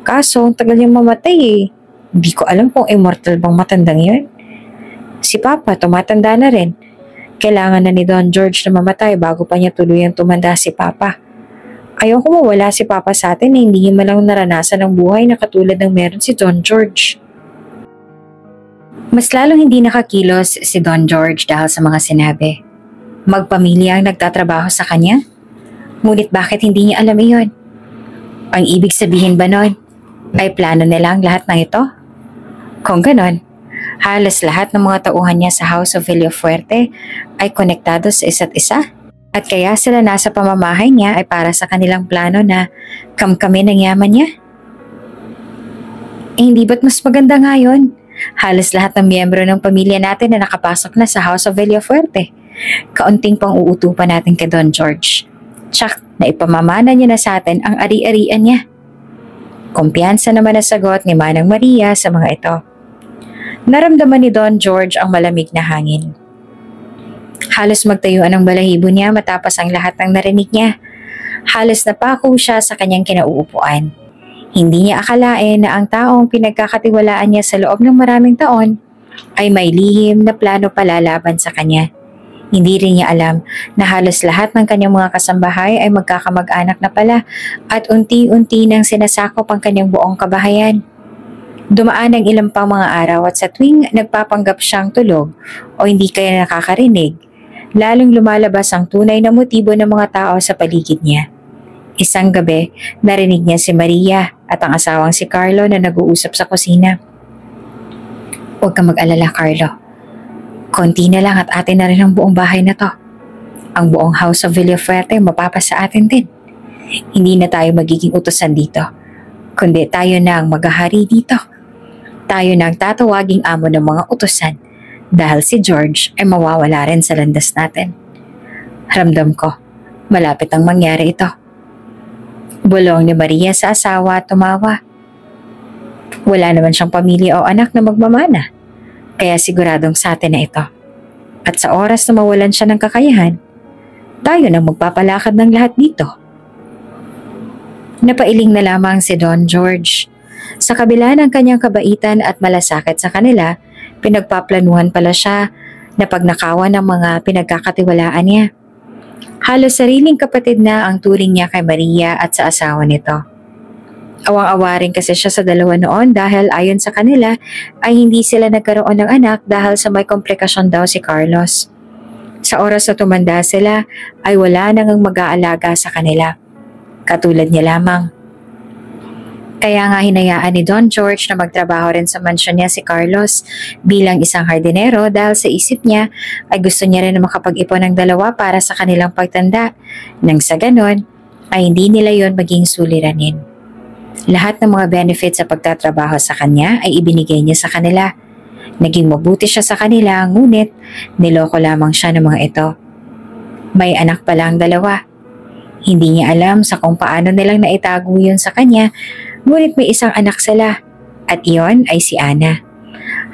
A: Kaso, ang tagal niyang mamatay Hindi ko alam kung immortal bang matandang yun. Si Papa, tumatanda na rin. Kailangan na ni Don George na mamatay bago pa niya tuluyang tumanda si Papa. Ayoko mawala si Papa sa atin na hindi niya malang naranasan ng buhay na katulad ng meron si Don George. Mas lalong hindi nakakilos si Don George dahil sa mga sinabi. Magpamilya ang nagtatrabaho sa kanya? Ngunit bakit hindi niya alam iyon? Ang ibig sabihin ba nun ay plano nila ang lahat ng ito? Kung ganon, halos lahat ng mga tauhan niya sa House of Villafuerte ay konektado sa isa't isa at kaya sila nasa pamamahay niya ay para sa kanilang plano na kamkamin ang yaman niya. Hindi ba't mas maganda nga yun? Halos lahat ng miyembro ng pamilya natin na nakapasok na sa House of Villafuerte. Kaunting pang uutupan natin kay Don George. Tsak na ipamamana niya na sa atin ang ari-arian niya. Kumpiyansa naman na sagot ni Manang Maria sa mga ito. Naramdaman ni Don George ang malamig na hangin. Halos magtayuan ang balahibo niya matapos ang lahat ng narinig niya. Halos napako siya sa kanyang kinauupuan. Hindi niya akalain na ang taong pinagkakatiwalaan niya sa loob ng maraming taon ay may lihim na plano palalaban sa kanya. Hindi rin niya alam na halos lahat ng kanyang mga kasambahay ay magkakamag-anak na pala at unti-unti nang sinasakop ang kanyang buong kabahayan. Dumaan ang ilang pang mga araw at sa tuwing nagpapanggap siyang tulog o hindi kaya nakakarinig, lalong lumalabas ang tunay na motibo ng mga tao sa paligid niya. Isang gabi, narinig niya si Maria at ang asawang si Carlo na nag-uusap sa kusina. Huwag kang mag-alala, Carlo. Konti na lang at atin na rin ang buong bahay na to. Ang buong House of Villafuerte mapapasa atin din. Hindi na tayo magiging utusan dito, kundi tayo na ang maghahari dito. Tayo na ang tatawaging amo ng mga utusan dahil si George ay mawawala rin sa landas natin. Ramdam ko, malapit ang mangyari ito. Bulong ni Maria sa asawa at tumawa. Wala naman siyang pamilya o anak na magmamana, kaya siguradong sa atin na ito. At sa oras na mawalan siya ng kakayahan, tayo nang magpapalakad ng lahat dito. Napailing na lamang si Don George. Sa kabila ng kanyang kabaitan at malasakit sa kanila, pinagpaplanuhan pala siya na pagnakawan ng mga pinagkakatiwalaan niya. Halos sariling kapatid na ang turing niya kay Maria at sa asawa nito. Awang-awa rin kasi siya sa dalawa noon dahil ayon sa kanila ay hindi sila nagkaroon ng anak dahil sa may komplikasyon daw si Carlos. Sa oras na tumanda sila ay wala nang mag-aalaga sa kanila. Katulad niya lamang. Kaya nga hinayaan ni Don George na magtrabaho rin sa mansyon niya si Carlos bilang isang hardinero dahil sa isip niya ay gusto niya rin na makapag-ipon ng dalawa para sa kanilang pagtanda. Nang sa ganon ay hindi nila yon maging suliranin. Lahat ng mga benefits sa pagtatrabaho sa kanya ay ibinigay niya sa kanila. Naging mabuti siya sa kanila, ngunit niloko lamang siya ng mga ito. May anak pala ang dalawa. Hindi niya alam sa kung paano nilang naitago yun sa kanya, ngunit may isang anak sila at iyon ay si Ana.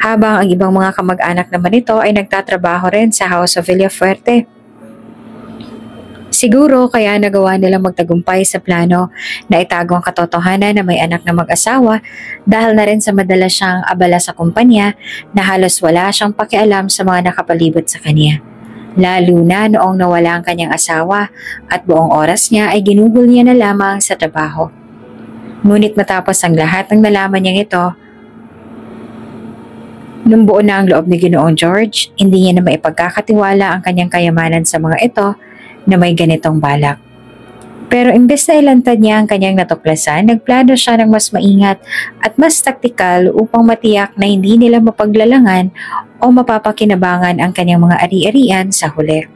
A: Habang ang ibang mga kamag-anak naman ito ay nagtatrabaho rin sa House of Villafuerte. Siguro kaya nagawa nilang magtagumpay sa plano na itago ang katotohanan na may anak na mag-asawa dahil na rin sa madalas siyang abala sa kumpanya na halos wala siyang pakialam sa mga nakapalibot sa kanya. Lalo na noong nawala ang kanyang asawa at buong oras niya ay ginugol niya na lamang sa trabaho. Ngunit matapos ang lahat ng nalaman niyang ito, nung buo na ang loob ni Ginoong George, hindi niya na maipagkakatiwala ang kanyang kayamanan sa mga ito na may ganitong balak. Pero imbes na ilantad niya ang kanyang natuklasan, nagplano siya ng mas maingat at mas taktikal upang matiyak na hindi nila mapaglalangan o mapapakinabangan ang kanyang mga ari-arian sa huli.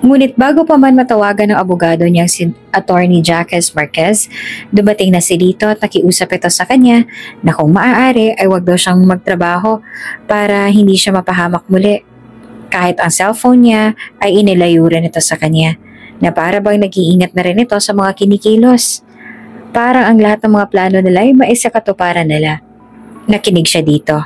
A: Ngunit bago pa man matawagan ng abogado niyang si Attorney Jacques Marquez, dumating na si Lito at nakiusap ito sa kanya na kung maaari ay wag daw siyang magtrabaho para hindi siya mapahamak muli. Kahit ang cellphone niya ay inilayo rin ito sa kanya, na para bang nag-iingat na rin ito sa mga kinikilos. Parang ang lahat ng mga plano nila ay maisakatuparan nila. Nakinig siya dito.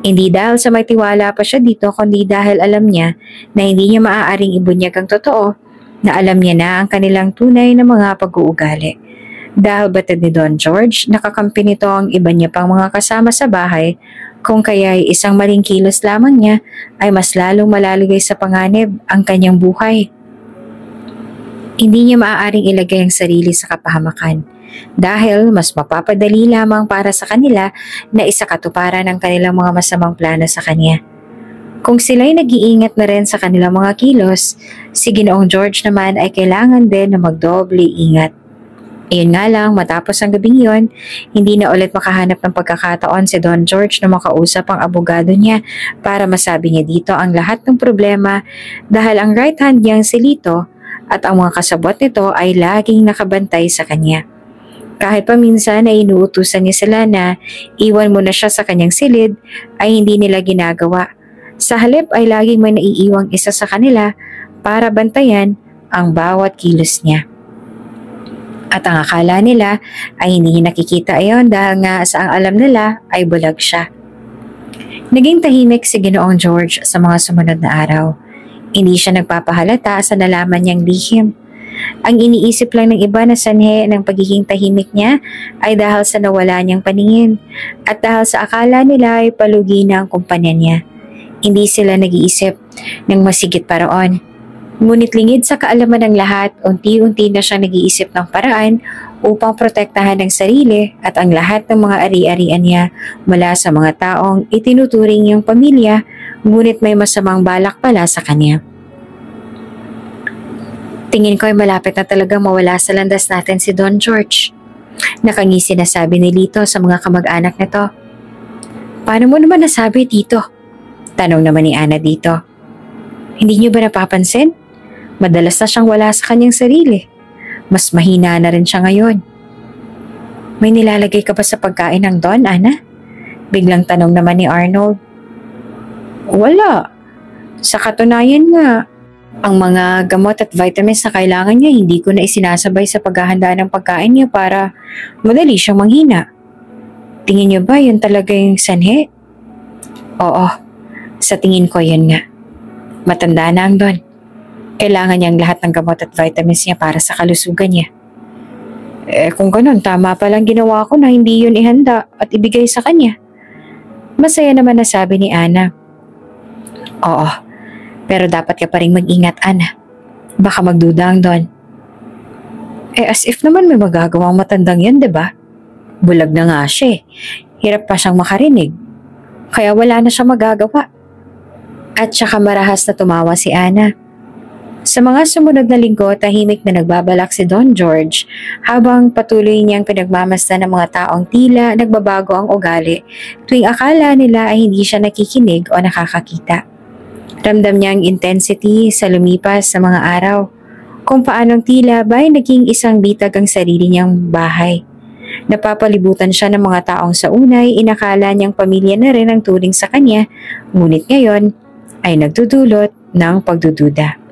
A: Hindi dahil sa may tiwala pa siya dito, kundi dahil alam niya na hindi niya maaaring ibunyag ang totoo, na alam niya na ang kanilang tunay na mga pag-uugali. Dahil batid ni Don George, nakakampi nito ang iba niya pang mga kasama sa bahay Kung kaya ay isang maling kilos lamang niya ay mas lalong malalagay sa panganib ang kanyang buhay. Hindi niya maaaring ilagay ang sarili sa kapahamakan dahil mas mapapadali lamang para sa kanila na isakatuparan ang kanilang mga masamang plano sa kanya. Kung sila'y nag-iingat na rin sa kanilang mga kilos, si Ginoong George naman ay kailangan din na magdoble ingat. Iyon nga lang, matapos ang gabing yon, hindi na ulit makahanap ng pagkakataon si Don George na makausap ang abogado niya para masabi niya dito ang lahat ng problema dahil ang right hand niyang si Lito at ang mga kasabot nito ay laging nakabantay sa kanya. Kahit pa minsan ay inuutusan niya sila na iwan mo na siya sa kanyang silid ay hindi nila ginagawa. Sa halip ay laging may naiiwang isa sa kanila para bantayan ang bawat kilos niya. At ang akala nila ay hindi niya nakikita ayon dahil nga sa ang alam nila ay bulag siya. Naging tahimik si Ginoong George sa mga sumunod na araw. Hindi siya nagpapahalata sa nalaman niyang lihim. Ang iniisip lang ng iba na sanhe ng pagiging tahimik niya ay dahil sa nawala niyang paningin at dahil sa akala nila ay palugi na ang kumpanya niya. Hindi sila nag-iisip ng masigit pa roon. Ngunit lingid sa kaalaman ng lahat, unti-unti na siyang nag-iisip ng paraan upang protektahan ang sarili at ang lahat ng mga ari-arian niya mula sa mga taong itinuturing niyang pamilya, ngunit may masamang balak pala sa kanya. Tingin ko ay malapit na talagang mawala sa landas natin si Don George. Nakangisi na sabi ni Lito sa mga kamag-anak nito. Paano mo naman nasabi, Tito? Tanong naman ni Ana dito. Hindi niyo ba napapansin? Madalas na siyang wala sa kanyang sarili. Mas mahina na rin siya ngayon. May nilalagay ka ba sa pagkain ng Don, Ana? Biglang tanong naman ni Arnold. Wala. Sa katunayan nga, ang mga gamot at vitamins na kailangan niya hindi ko na isinasabay sa paghahanda ng pagkain niya para madali siyang manghina. Tingin niyo ba yun talaga yung sanhe? Oo, sa tingin ko yun nga. Matanda na ang Don. Kailangan niyang lahat ng gamot at vitamins niya para sa kalusugan niya. Kung ganun, tama palang ginawa ko na hindi yun ihanda at ibigay sa kanya. Masaya naman na sabi ni Ana. Oo, pero dapat ka pa rin mag-ingat, Ana. Baka magduda ang Don. As if naman may magagawang matandang yan, diba? Bulag na nga siya. Hirap pa siyang makarinig. Kaya wala na siyang magagawa. At saka marahas na tumawa si Ana. Sa mga sumunod na linggo, tahimik na nagbabalak si Don George habang patuloy niyang pinagmamasdan ng mga taong tila nagbabago ang ugali tuwing akala nila ay hindi siya nakikinig o nakakakita. Ramdam niya ang intensity sa lumipas sa mga araw, kung paanong tila ba'y naging isang bitag ang sarili niyang bahay. Napapalibutan siya ng mga taong sa unay, inakala niyang pamilya na rin ang turing sa kanya, ngunit ngayon ay nagdudulot ng pagdududa.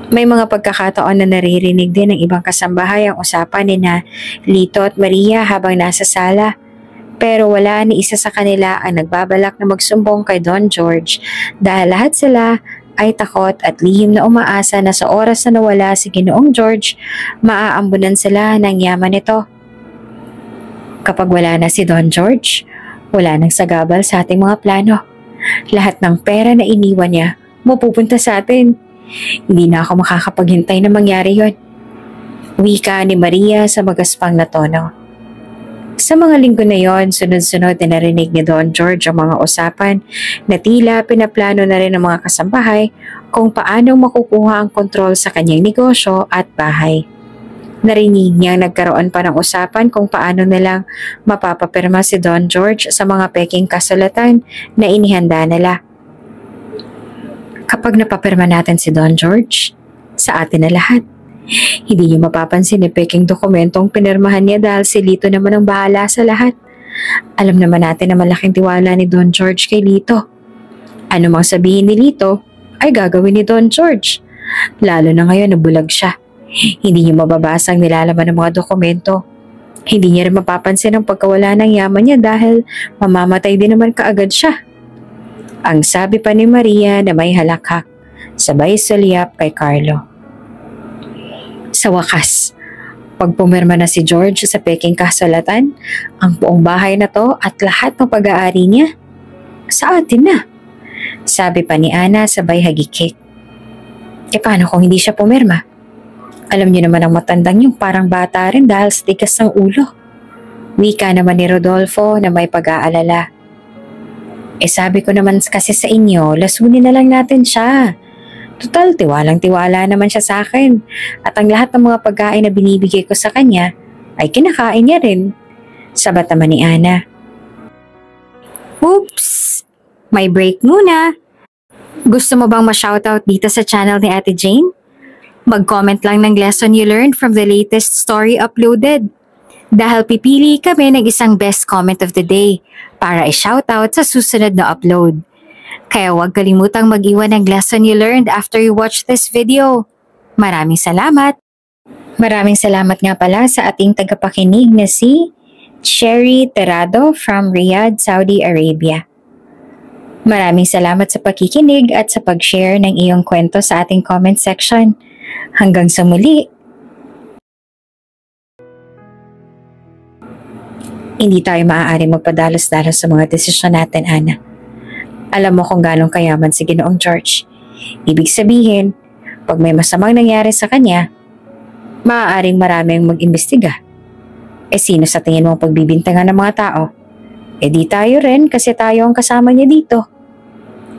A: May mga pagkakataon na naririnig din ng ibang kasambahay ang usapan ni na Lito at Maria habang nasa sala. Pero wala ni isa sa kanila ang nagbabalak na magsumbong kay Don George dahil lahat sila ay takot at lihim na umaasa na sa oras na nawala si Ginoong George, maaambunan sila ng yaman nito. Kapag wala na si Don George, wala nang sagabal sa ating mga plano. Lahat ng pera na iniwan niya mapupunta sa atin. Hindi na ako makakapaghintay na mangyari yon. Wika ni Maria sa magaspang na tono. Sa mga linggo na yon, sunod-sunod na narinig ni Don George ang mga usapan na tila pinaplano na rin ng mga kasambahay kung paano makukuha ang kontrol sa kanyang negosyo at bahay. Narinig niyang nagkaroon pa ng usapan kung paano nilang mapapapirma si Don George sa mga peking kasulatan na inihanda nila. Kapag napapirma natin si Don George, sa atin na lahat. Hindi niyo mapapansin ni peking dokumentong pinirmahan niya dahil si Lito naman ang bahala sa lahat. Alam naman natin na malaking tiwala ni Don George kay Lito. Ano mang sabihin ni Lito, ay gagawin ni Don George. Lalo na ngayon na bulag siya. Hindi niyo mababasa ang nilalaman ng mga dokumento. Hindi niya rin mapapansin ang pagkawala ng yaman niya dahil mamamatay din naman kaagad siya. Ang sabi pa ni Maria na may halakhak, sabay sulyap kay Carlo. Sa wakas, Pag pumirma na si George sa peking kasulatan, ang buong bahay na to at lahat ng pag-aari niya, sa atin na. Sabi pa ni Ana sabay hagikik. E paano kung hindi siya pumirma? Alam niyo naman ang matandang yung parang bata rin dahil sa tigas ng ulo. Wika naman ni Rodolfo na may pag-aalala. Eh sabi ko naman kasi sa inyo, lasunin na lang natin siya. Total, tiwalang-tiwala naman siya sa akin. At ang lahat ng mga pagkain na binibigay ko sa kanya ay kinakain niya rin. Sabat naman ni Ana. Oops! May break muna. Gusto mo bang ma-shoutout dito sa channel ni Ate Jane? Mag-comment lang ng lesson you learned from the latest story uploaded. Dahil pipili kami ng isang best comment of the day para i-shoutout sa susunod na upload. Kaya huwag kalimutang mag-iwan ng lesson you learned after you watch this video. Maraming salamat! Maraming salamat nga pala sa ating tagapakinig na si Cherry Terado from Riyadh, Saudi Arabia. Maraming salamat sa pakikinig at sa pag-share ng iyong kwento sa ating comment section. Hanggang sa muli! Hindi tayo maaari magpadalos-dalos sa mga desisyon natin, Ana. Alam mo kung gano'ng kayaman si Ginoong George. Ibig sabihin, pag may masamang nangyari sa kanya, maaaring maraming mag-imbestiga. Eh sino sa tingin mo pagbibintangan ng mga tao? Eh di tayo rin kasi tayo ang kasama niya dito.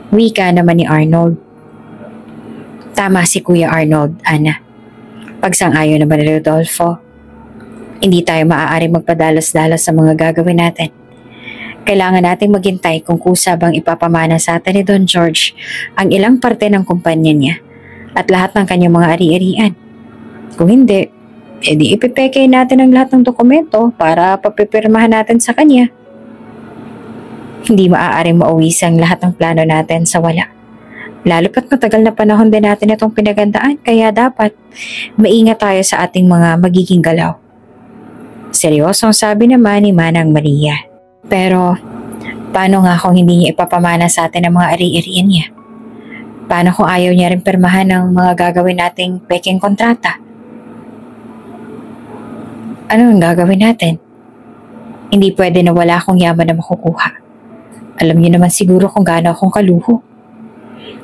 A: Wika naman ni Arnold. Tama si Kuya Arnold, Ana. Pagsang-ayon naman ni Rodolfo. Hindi tayo maaaring magpadalos-dalos sa mga gagawin natin. Kailangan nating maghintay kung kusa bang ipapamana sa atin ni Don George ang ilang parte ng kumpanya niya at lahat ng kanyang mga ari-arian. Kung hindi, edi ipipeke natin ang lahat ng dokumento para papipirmahan natin sa kanya. Hindi maaaring mauwisang lahat ng plano natin sa wala. Lalo pat matagal na panahon din natin itong pinagandaan kaya dapat maingat tayo sa ating mga magiging galaw. Seryosong sabi naman ni Manang Maria. Pero, paano nga kung hindi niya ipapamana sa atin ang mga ari-arian niya? Paano kung ayaw niya rin pirmahan ng mga gagawin nating peking kontrata? Ano ang gagawin natin? Hindi pwede na wala akong yaman na makukuha. Alam niyo naman siguro kung gaano akong kaluho.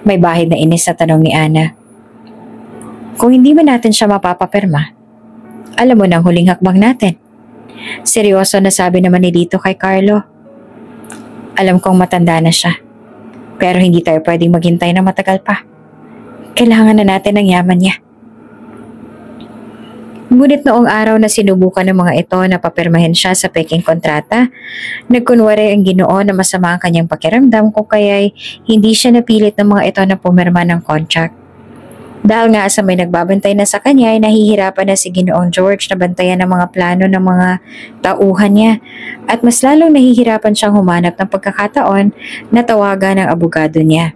A: May bahid na inis sa tanong ni Ana. Kung hindi man natin siya mapapapirma, alam mo na ang huling hakbang natin. Seryoso na sabi naman ni Lito kay Carlo. Alam kong matanda na siya, pero hindi tayo pwedeng maghintay na matagal pa. Kailangan na natin ang yaman niya. Ngunit noong araw na sinubukan ng mga ito na papirmahin siya sa peking kontrata, nagkunwari ang Ginoo na masama ang kanyang pakiramdam kung kaya'y hindi siya napilit ng mga ito na pumirma ng contract. Dahil nga sa may nagbabantay na sa kanya ay nahihirapan na si Ginoong George na bantayan ang mga plano ng mga tauhan niya at mas lalong nahihirapan siyang humanap ng pagkakataon na tawagan ng abogado niya.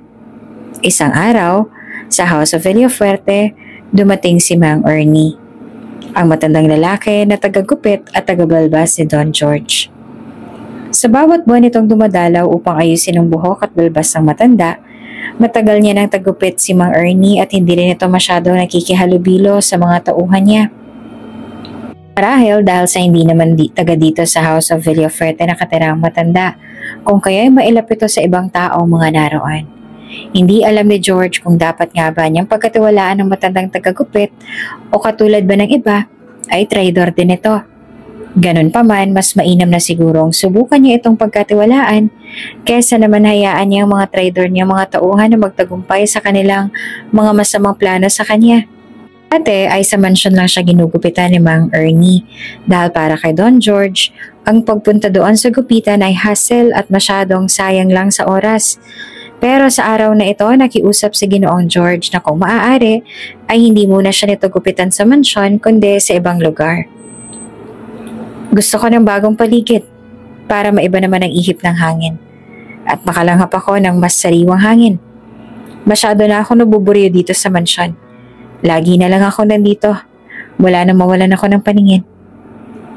A: Isang araw, sa House of Villafuerte, dumating si Mang Ernie, ang matandang lalaki na tagagupit at tagabalbas ni Don George. Sa bawat buwan itong dumadalaw upang ayusin ang buhok at balbas ng matanda, matagal niya nang tagupit si Mang Ernie at hindi rin ito masyado nakikihalubilo sa mga tauhan niya. Marahil dahil sa hindi naman taga dito sa House of Villafuerte nakatira ang matanda, kung kaya'y mailap ito sa ibang tao mga naroon. Hindi alam ni George kung dapat nga ba niyang pagkatiwalaan ng matandang tagagupit o katulad ba ng iba ay traidor din ito. Ganun pa man, mas mainam na sigurong subukan niya itong pagkatiwalaan kesa naman hayaan niya ang mga traidor niya mga tauhan na magtagumpay sa kanilang mga masamang plano sa kanya. Dati ay sa mansyon lang siya ginugupitan ni Mang Ernie dahil para kay Don George, ang pagpunta doon sa gupitan ay hassle at masyadong sayang lang sa oras. Pero sa araw na ito, nakiusap si Ginoong George na kung maaari ay hindi muna siya nito gupitan sa mansyon kundi sa ibang lugar. Gusto ko ng bagong paligid para maiba naman ang ihip ng hangin at makalanghap ako ng mas sariwang hangin. Masyado na ako nabuburiyo dito sa mansyon. Lagi na lang ako nandito. Wala na mawalan ako ng paningin.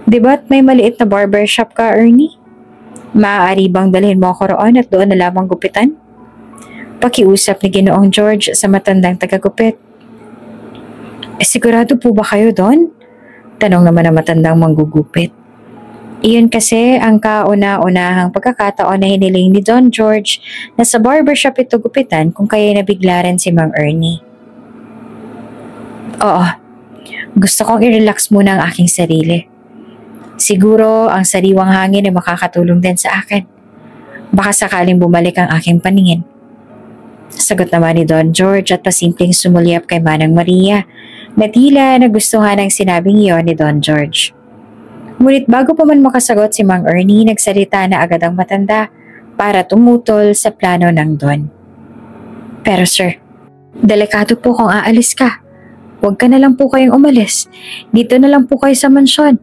A: Diba't may maliit na barbershop ka, Ernie? Maaari bang dalhin mo ako roon at doon na lamang gupitan? Pakiusap ni Ginoong George sa matandang tagagupit. Sigurado po ba kayo doon? Tanong naman ng matandang manggugupit. Iyon kasi ang kauna-unahang pagkakataon na hiniling ni Don George na sa barbershop ito gupitan kung kaya nabigla rin si Mang Ernie. Oo, gusto kong i-relax muna ang aking sarili. Siguro ang sariwang hangin ay makakatulong din sa akin. Baka sakaling bumalik ang aking paningin. Sagot naman ni Don George at pasimpleng sumulyap kay Manang Maria na tila nagustuhan ang sinabing iyon ni Don George. Ngunit bago pa man makasagot si Mang Ernie, nagsalita na agad ang matanda para tumutol sa plano ng Don. Pero sir, delikado po kung aalis ka. Huwag ka na lang po kayong umalis. Dito na lang po kayo sa mansyon.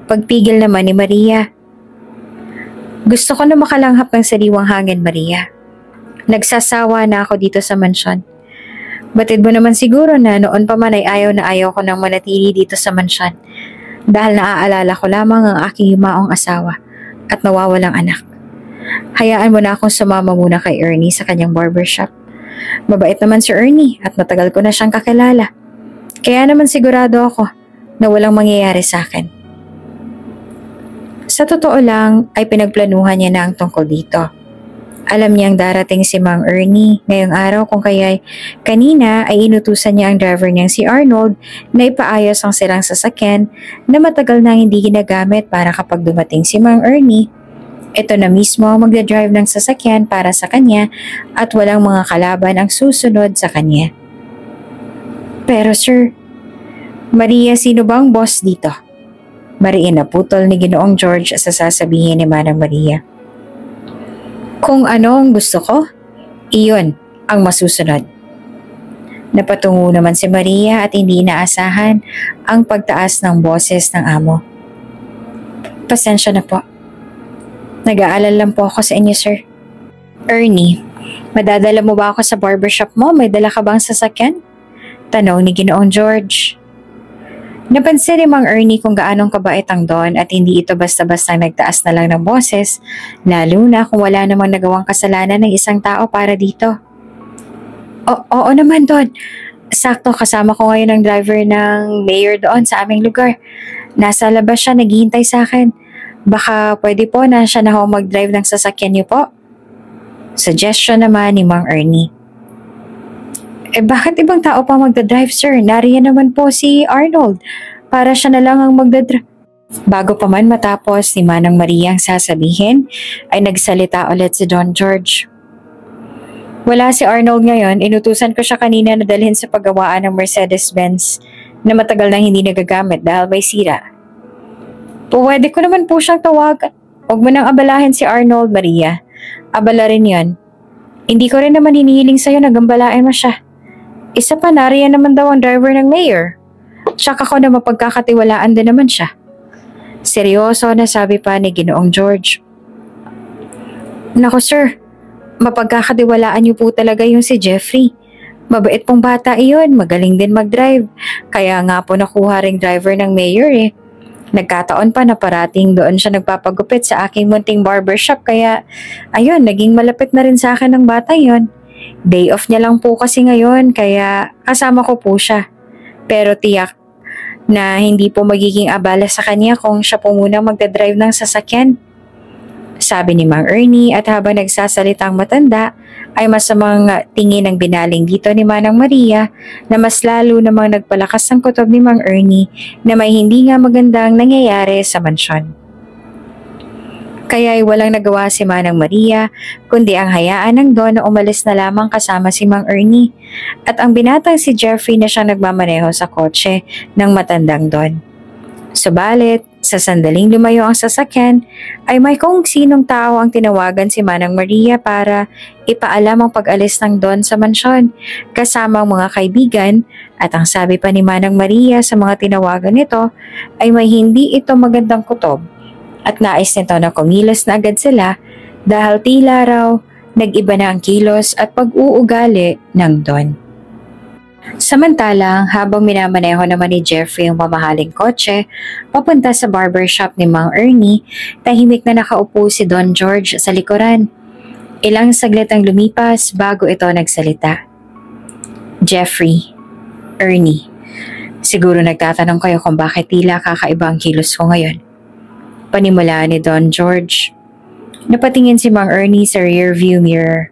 A: Pagpigil naman ni Maria. Gusto ko na makalanghap ng sariwang hangin, Maria. Nagsasawa na ako dito sa mansyon. Batid mo naman siguro na noon pa man ay ayaw ko nang manatili dito sa mansyon. Dahil naaalala ko lamang ang aking yumaong asawa at nawawalang anak. Hayaan mo na akong sumama muna kay Ernie sa kanyang barbershop. Mabait naman si Ernie at matagal ko na siyang kakilala. Kaya naman sigurado ako na walang mangyayari sa akin. Sa totoo lang ay pinagplanuhan niya na ang tungkol dito. Alam niyang darating si Mang Ernie ngayong araw kung kaya kanina ay inutusan niya ang driver niyang si Arnold na ipaayos ang sirang sasakyan na matagal nang hindi ginagamit para kapag dumating si Mang Ernie, ito na mismo ang magdadrive ng sasakyan para sa kanya at walang mga kalaban ang susunod sa kanya. Pero sir, Maria, sino bang boss dito? Mariin na putol ni Ginoong George sa sasabihin ni Manang Maria. Kung ano ang gusto ko, iyon ang masusunod. Napatungo naman si Maria at hindi inaasahan ang pagtaas ng boses ng amo. Pasensya na po. Nag-aalala lang po ako sa inyo, sir. Ernie, madadala mo ba ako sa barbershop mo? May dala ka bang sasakyan? Tanong ni Ginoong George. Napansin ni Mang Ernie kung gaanong kabait ang Don at hindi ito basta-basta nagtaas na lang ng boses, lalo na kung wala namang nagawang kasalanan ng isang tao para dito. Oo naman, Don. Sakto, kasama ko ngayon ang driver ng mayor doon sa aming lugar. Nasa labas siya, naghihintay sa akin. Baka pwede po na siya na mag-drive ng sasakyan niyo po. Suggestion naman ni Mang Ernie. Bakit ibang tao pa magdadrive, sir? Nariyan naman po si Arnold. Para siya na lang ang magdadrive. Bago pa man matapos ni Manang Maria ang sasabihin, ay nagsalita ulit si Don George. Wala si Arnold ngayon, inutusan ko siya kanina na dalhin sa paggawaan ng Mercedes-Benz na matagal nang hindi nagagamit dahil may sira. Pwede ko naman po siyang tawagan. Huwag mo nang abalahin si Arnold, Maria. Abala rin yon. Hindi ko rin naman hinihiling sa'yo na gambalain mo siya. Isa pa, nariyan naman daw ang driver ng mayor. Tsaka ko na mapagkakatiwalaan din naman siya. Seryoso na sabi pa ni Ginoong George. Nako sir, mapagkakatiwalaan niyo po talaga yung si Jeffrey. Mabait pong bata iyon, magaling din mag-drive. Kaya nga po nakuha ring driver ng mayor eh. Nagkataon pa na parating doon siya nagpapagupit sa aking munting barbershop kaya ayun, naging malapit na rin sa akin ng bata yon. Day off niya lang po kasi ngayon kaya kasama ko po siya. Pero tiyak na hindi po magiging abala sa kanya kung siya po muna magdadrive ng sasakyan. Sabi ni Mang Ernie at habang nagsasalita ang matanda ay masamang tingin ang binaling dito ni Manang Maria na mas lalo namang nagpalakas ang kutob ni Mang Ernie na may hindi nga magandang nangyayari sa mansyon. Kaya ay walang nagawa si Manang Maria kundi ang hayaan ng Don na umalis na lamang kasama si Mang Ernie at ang binatang si Jeffrey na siyang nagmamaneho sa kotse ng matandang Don. Subalit, sa sandaling lumayo ang sasakyan, ay may kung sinong tao ang tinawagan si Manang Maria para ipaalam ang pag-alis ng Don sa mansyon kasama ang mga kaibigan at ang sabi pa ni Manang Maria sa mga tinawagan nito ay may hindi ito magandang kutob at nais nito na kumilos na agad sila dahil tila raw nag-iba na ang kilos at pag-uugali ng Don. Samantalang habang minamaneho naman ni Jeffrey ang mamahaling kotse papunta sa barbershop ni Mang Ernie, tahimik na nakaupo si Don George sa likuran. Ilang saglit ang lumipas bago ito nagsalita. Jeffrey, Ernie, Siguro nagtatanong kayo kung bakit tila kakaiba ang kilos ko ngayon. Panimula ni Don George. Napatingin si Mang Ernie sa rearview mirror.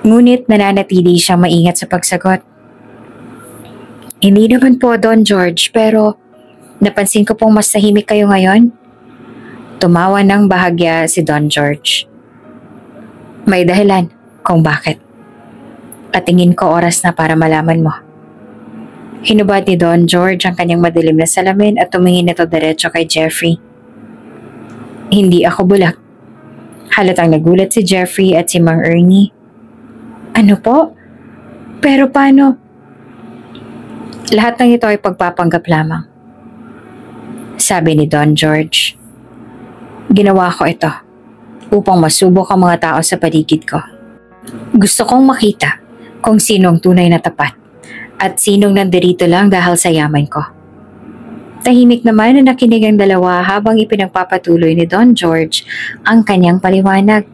A: Ngunit nananatili siyang maingat sa pagsagot. Hindi naman po, Don George, pero napansin ko pong mas tahimik kayo ngayon. Tumawa ng bahagya si Don George. May dahilan kung bakit. At tingin ko oras na para malaman mo. Hinubad ni Don George ang kanyang madilim na salamin at tumingin ito diretso kay Jeffrey. Hindi ako bulag. Halatang nagulat si Jeffrey at si Mang Ernie. Ano po? Pero paano? Lahat ng ito ay pagpapanggap lamang. Sabi ni Don George. Ginawa ko ito upang masubok ang mga tao sa paligid ko. Gusto kong makita kung sino ang tunay na tapat at sinong nandirito lang dahil sa yaman ko. Tahimik naman na nakinig ang dalawa habang ipinagpapatuloy ni Don George ang kanyang paliwanag.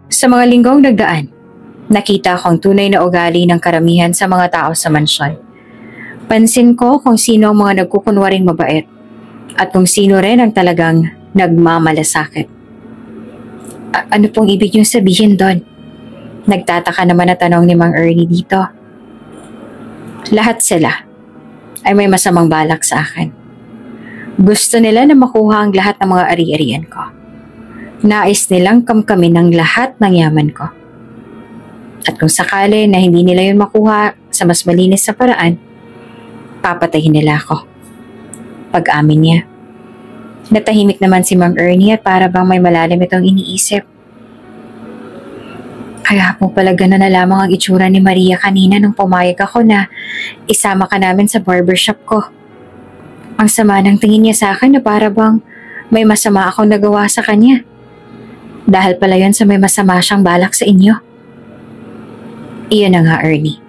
A: Sa mga linggong nagdaan, nakita ko ang tunay na ugali ng karamihan sa mga tao sa mansyon. Pansin ko kung sino ang mga nagkukunwaring mabait at kung sino rin ang talagang nagmamalasakit. Ano pong ibig niyong sabihin, Don? Nagtataka naman na tanong ni Mang Ernie dito. Lahat sila ay may masamang balak sa akin. Gusto nila na makuha ang lahat ng mga ari-arian ko. Nais nilang kamkamin ang lahat ng yaman ko. At kung sakali na hindi nila yun makuha sa mas malinis na paraan, papatayin nila ako. Pag-amin niya. Natahimik naman si Mang Ernie at para bang may malalim itong iniisip. Kaya po pala gano'n na lamang ang itsura ni Maria kanina nung pumayag ako na isama ka namin sa barbershop ko. Ang sama ng tingin niya sa akin na para bang may masama akong nagawa sa kanya. Dahil pala yun sa may masama siyang balak sa inyo. Iyon na nga, Ernie.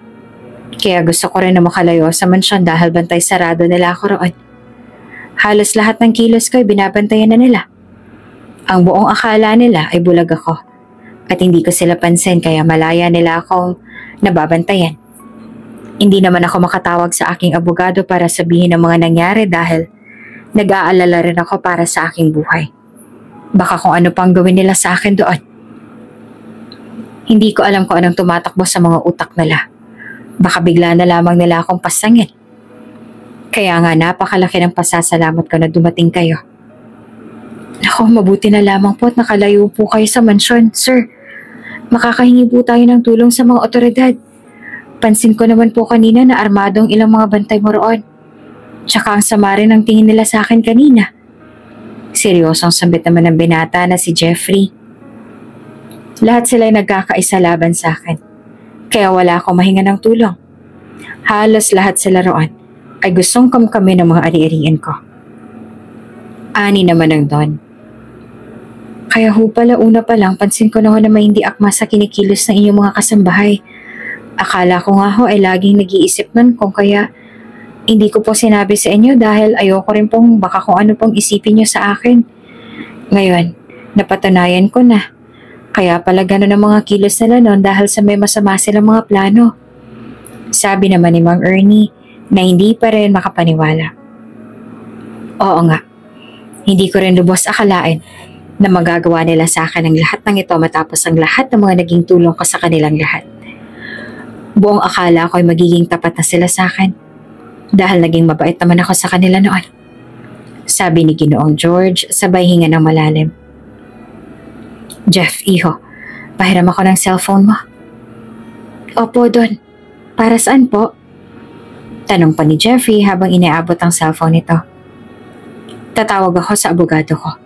A: Kaya gusto ko rin na makalayo sa mansyon dahil bantay sarado nila ako roon. Halos lahat ng kilos ko ay binabantayan na nila. Ang buong akala nila ay bulag ako at hindi ko sila pansin kaya malaya nila akong nababantayan. Hindi naman ako makatawag sa aking abogado para sabihin ang mga nangyari dahil nag-aalala rin ako para sa aking buhay. Baka kung ano pang gawin nila sa akin doon. Hindi ko alam kung anong tumatakbo sa mga utak nila. Baka bigla na lamang nila akong pasangin. Kaya nga napakalaki ng pasasalamat ko na dumating kayo. Naku, mabuti na lamang po at nakalayo po kayo sa mansyon, sir. Makakahingi po tayo ng tulong sa mga otoridad. Pansin ko naman po kanina na armadong ilang mga bantay mo roon. Tsaka ang sama rin ang tingin nila sa akin kanina. Seryosong sambit naman ng binata na si Jeffrey. Lahat sila ay nagkakaisa laban sa akin. Kaya wala akong mahinga ng tulong. Halos lahat sila roon ay gustong kamkami ng mga ari-arian ko. Ani naman ang Don. Kaya ho pala una pa lang pansin ko na ho na may hindi akma sa kinikilos ng inyong mga kasambahay. Akala ko nga ho ay laging nag-iisip nun kung kaya hindi ko po sinabi sa inyo dahil ayoko rin pong baka kung ano pong isipin nyo sa akin. Ngayon, napatunayan ko na. Kaya pala gano'n ang mga kilos nila noon dahil sa may masama silang mga plano. Sabi naman ni Mang Ernie na hindi pa rin makapaniwala. Oo nga, hindi ko rin lubos akalain na magagawa nila sa akin ang lahat ng ito matapos ang lahat ng mga naging tulong ko sa kanilang lahat. Buong akala ko ay magiging tapat na sila sa akin dahil naging mabait naman ako sa kanila noon. Sabi ni Ginoong George sabay hinga ng malalim. Jeff, iho, pahiram ako ng cellphone mo. Opo, Don. Para saan po? Tanong pa ni Jeffrey habang inaabot ang cellphone nito. Tatawag ako sa abogado ko.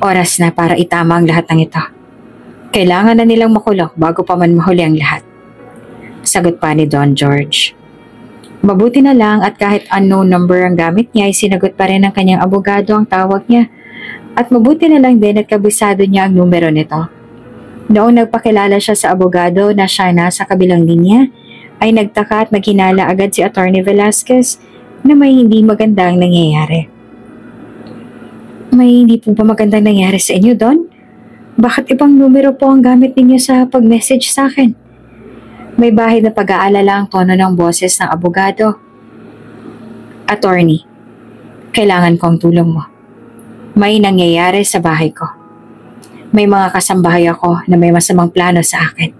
A: Oras na para itama ang lahat ng ito. Kailangan na nilang makulong bago pa man mahuli ang lahat. Sagot pa ni Don George. Mabuti na lang at kahit unknown number ang gamit niya ay sinagot pa rin ng kanyang abogado ang tawag niya. At mabuti na lang din at kabisado niya ang numero nito. Noong nagpakilala siya sa abogado na siya nasa kabilang linya, ay nagtaka at naghinala agad si Attorney Velasquez na may hindi magandang nangyayari. May hindi po ba magandang nangyari sa inyo, Don? Bakit ibang numero po ang gamit ninyo sa pag-message sa akin? May bahid na pag-aalala ang tono ng boses ng abogado. Attorney, kailangan ko ang tulong mo. May nangyayari sa bahay ko. May mga kasambahay ako na may masamang plano sa akin.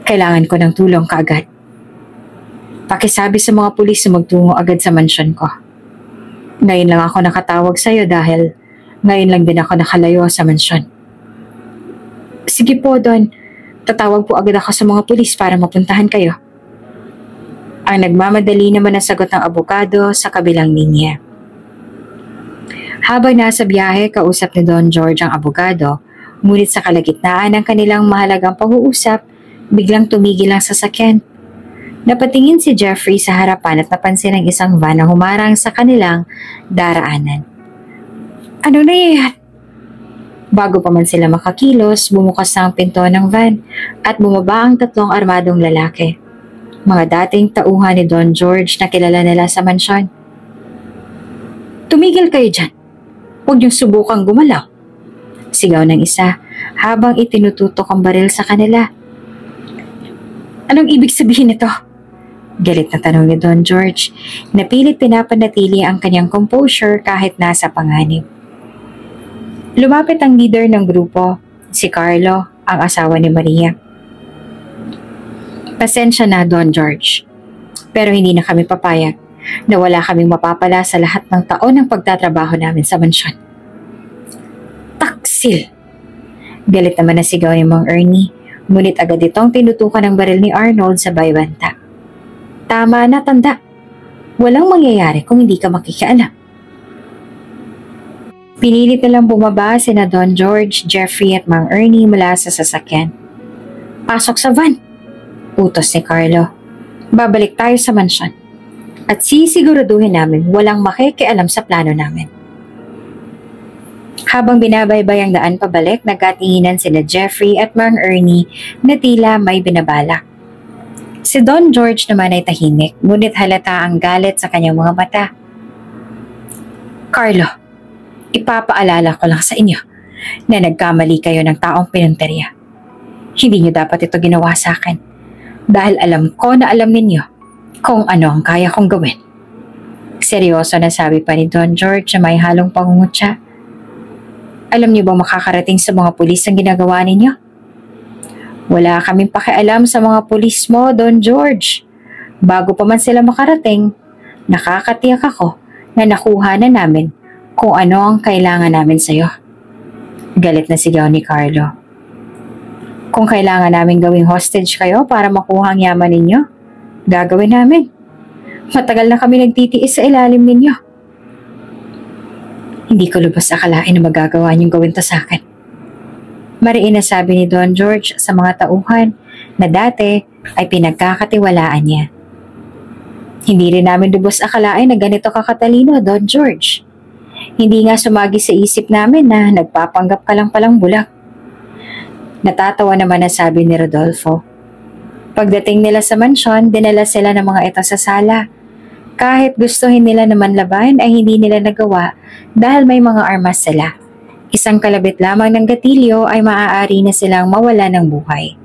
A: Kailangan ko ng tulong kaagad. Pakisabi sa mga pulis na magtungo agad sa mansyon ko. Ngayon lang ako nakatawag sa'yo dahil ngayon lang din ako nakalayo sa mansyon. Sige po, Don. Tatawag po agad ako sa mga pulis para mapuntahan kayo. Ang nagmamadali naman ang sagot ng abogado sa kabilang linya. Habang nasa biyahe, kausap ni Don George ang abogado, ngunit sa kalagitnaan ng kanilang mahalagang pag-uusap, biglang tumigil ang sasakyan. Napatingin si Jeffrey sa harapan at napansin ang isang van na humarang sa kanilang daraanan. Ano na yan? Bago pa man sila makakilos, bumukas na ang pinto ng van at bumaba ang 3 armadong lalaki. Mga dating tauhan ni Don George na kilala nila sa mansyon. Tumigil kayo dyan. Huwag niyong subukang gumalaw. Sigaw ng isa habang itinututok ang baril sa kanila. Anong ibig sabihin nito? Galit na tanong ni Don George. Napilit pinapanatili ang kanyang composure kahit nasa panganib. Lumapit ang leader ng grupo, si Carlo, ang asawa ni Maria. Pasensya na, Don George. Pero hindi na kami papayag na wala kaming mapapala sa lahat ng taon ng pagtatrabaho namin sa mansyon. Taksil! Galit naman na sigaw ni Mang Ernie, ngunit agad itong tinutukan ng baril ni Arnold sa baybanta. Tama na, tanda. Walang mangyayari kung hindi ka makikialam. Pinilit nilang bumaba sina Don George, Jeffrey at Mang Ernie mula sa sasakyan. Pasok sa van! Utos ni Carlo. Babalik tayo sa mansyon. At sisiguraduhin namin walang makikialam sa plano namin. Habang binabaybay ang daan pabalik, nagkatinginan sina Jeffrey at Mang Ernie na tila may binabalak. Si Don George naman ay tahimik, ngunit halata ang galit sa kanyang mga mata. Carlo, ipapaalala ko lang sa inyo na nagkamali kayo ng taong pinunteriya. Hindi niyo dapat ito ginawa sa akin dahil alam ko na alam ninyo kung ano ang kaya kong gawin. Seryoso na sabi pa ni Don George na may halong pangungutya. Alam niyo ba makakarating sa mga pulis ang ginagawa ninyo? Wala kaming pakialam sa mga pulis mo, Don George. Bago pa man sila makarating, nakakatiyak ako na nakuha na namin kung ano ang kailangan namin sa'yo. Galit na sigaw ni Carlo. Kung kailangan namin gawing hostage kayo para makuha ang yaman ninyo, gagawin namin. Matagal na kami nagtitiis sa ilalim ninyo. Hindi ko lubos akalain na magagawa niyong gawin to sa akin. Mariin na sabi ni Don George sa mga tauhan na dati ay pinagkakatiwalaan niya. Hindi rin namin lubos akalain na ganito kakatalino, Don George. Hindi nga sumagi sa isip namin na nagpapanggap ka lang palang bulag. Natatawa naman na sabi ni Rodolfo. Pagdating nila sa mansyon, dinala sila ng mga ito sa sala. Kahit gustuhin nila naman laban ay hindi nila nagawa dahil may mga armas sila. Isang kalabit lamang ng gatilyo ay maaari na silang mawala ng buhay.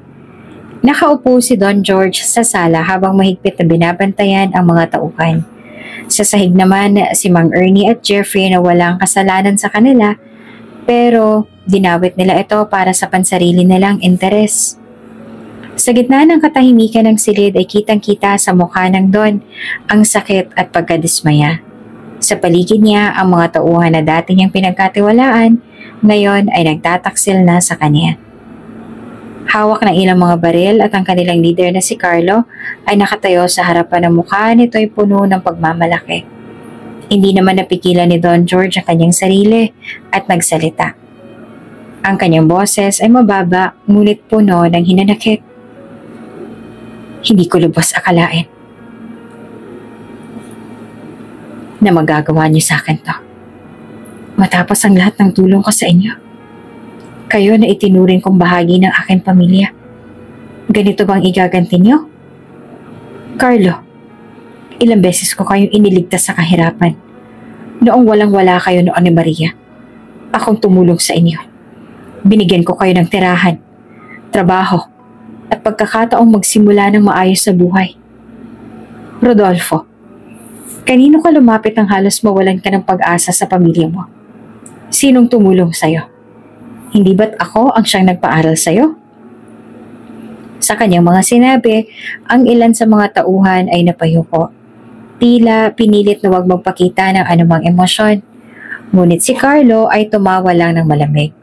A: Nakaupo si Don George sa sala habang mahigpit na binabantayan ang mga tauhan. Sa sahig naman si Mang Ernie at Jeffrey na walang kasalanan sa kanila, pero dinawit nila ito para sa pansarili nilang interes. Sa gitna ng katahimikan ng silid ay kitang-kita sa mukha ng Don ang sakit at pagkadismaya. Sa paligid niya ang mga tauhan na dati niyang pinagkatiwalaan, ngayon ay nagtataksil na sa kanya. Hawak ng ilang mga baril at ang kanilang leader na si Carlo ay nakatayo sa harapan ng mukha nito ay puno ng pagmamalaki. Hindi naman napigilan ni Don George ang kanyang sarili at nagsalita. Ang kanyang boses ay mababa ngunit puno ng hinanakit. Hindi ko lubos akalain na magagawa niyo sa akin to. Matapos ang lahat ng tulong ko sa inyo. Kayo na itinuring kong bahagi ng aking pamilya. Ganito bang igaganti niyo? Carlo, ilang beses ko kayong iniligtas sa kahirapan. Noong walang-wala kayo noon ni Maria, akong tumulong sa inyo. Binigyan ko kayo ng tirahan, trabaho, at pagkakataong magsimula ng maayos sa buhay. Rodolfo, Kanino ka lumapit ng halos mawalan ka ng pag-asa sa pamilya mo? Sinong tumulong sa'yo? Hindi ba't ako ang siyang nagpaaral sa'yo? Sa kanyang mga sinabi, ang ilan sa mga tauhan ay napayuko. Tila pinilit na huwag magpakita ng anumang emosyon. Ngunit si Carlo ay tumawa lang ng malamig.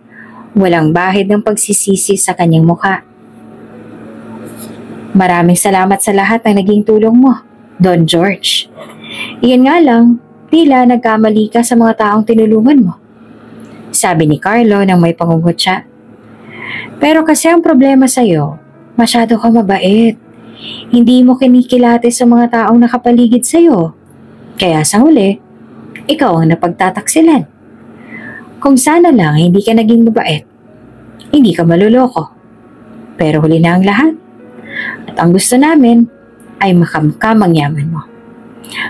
A: Walang bahid ng pagsisisi sa kanyang mukha. Maraming salamat sa lahat ng naging tulong mo, Don George. Iyan nga lang, tila nagkamali ka sa mga taong tinulungan mo. Sabi ni Carlo nang may pangungutya. Pero kasi ang problema sa'yo, masyado ka mabait. Hindi mo kinikilate sa mga taong nakapaligid sa'yo. Kaya sa huli, ikaw ang napagtataksilan. Kung sana lang hindi ka naging mabait, hindi ka maluloko. Pero huli na ang lahat. At ang gusto namin ay makamkamang yaman mo.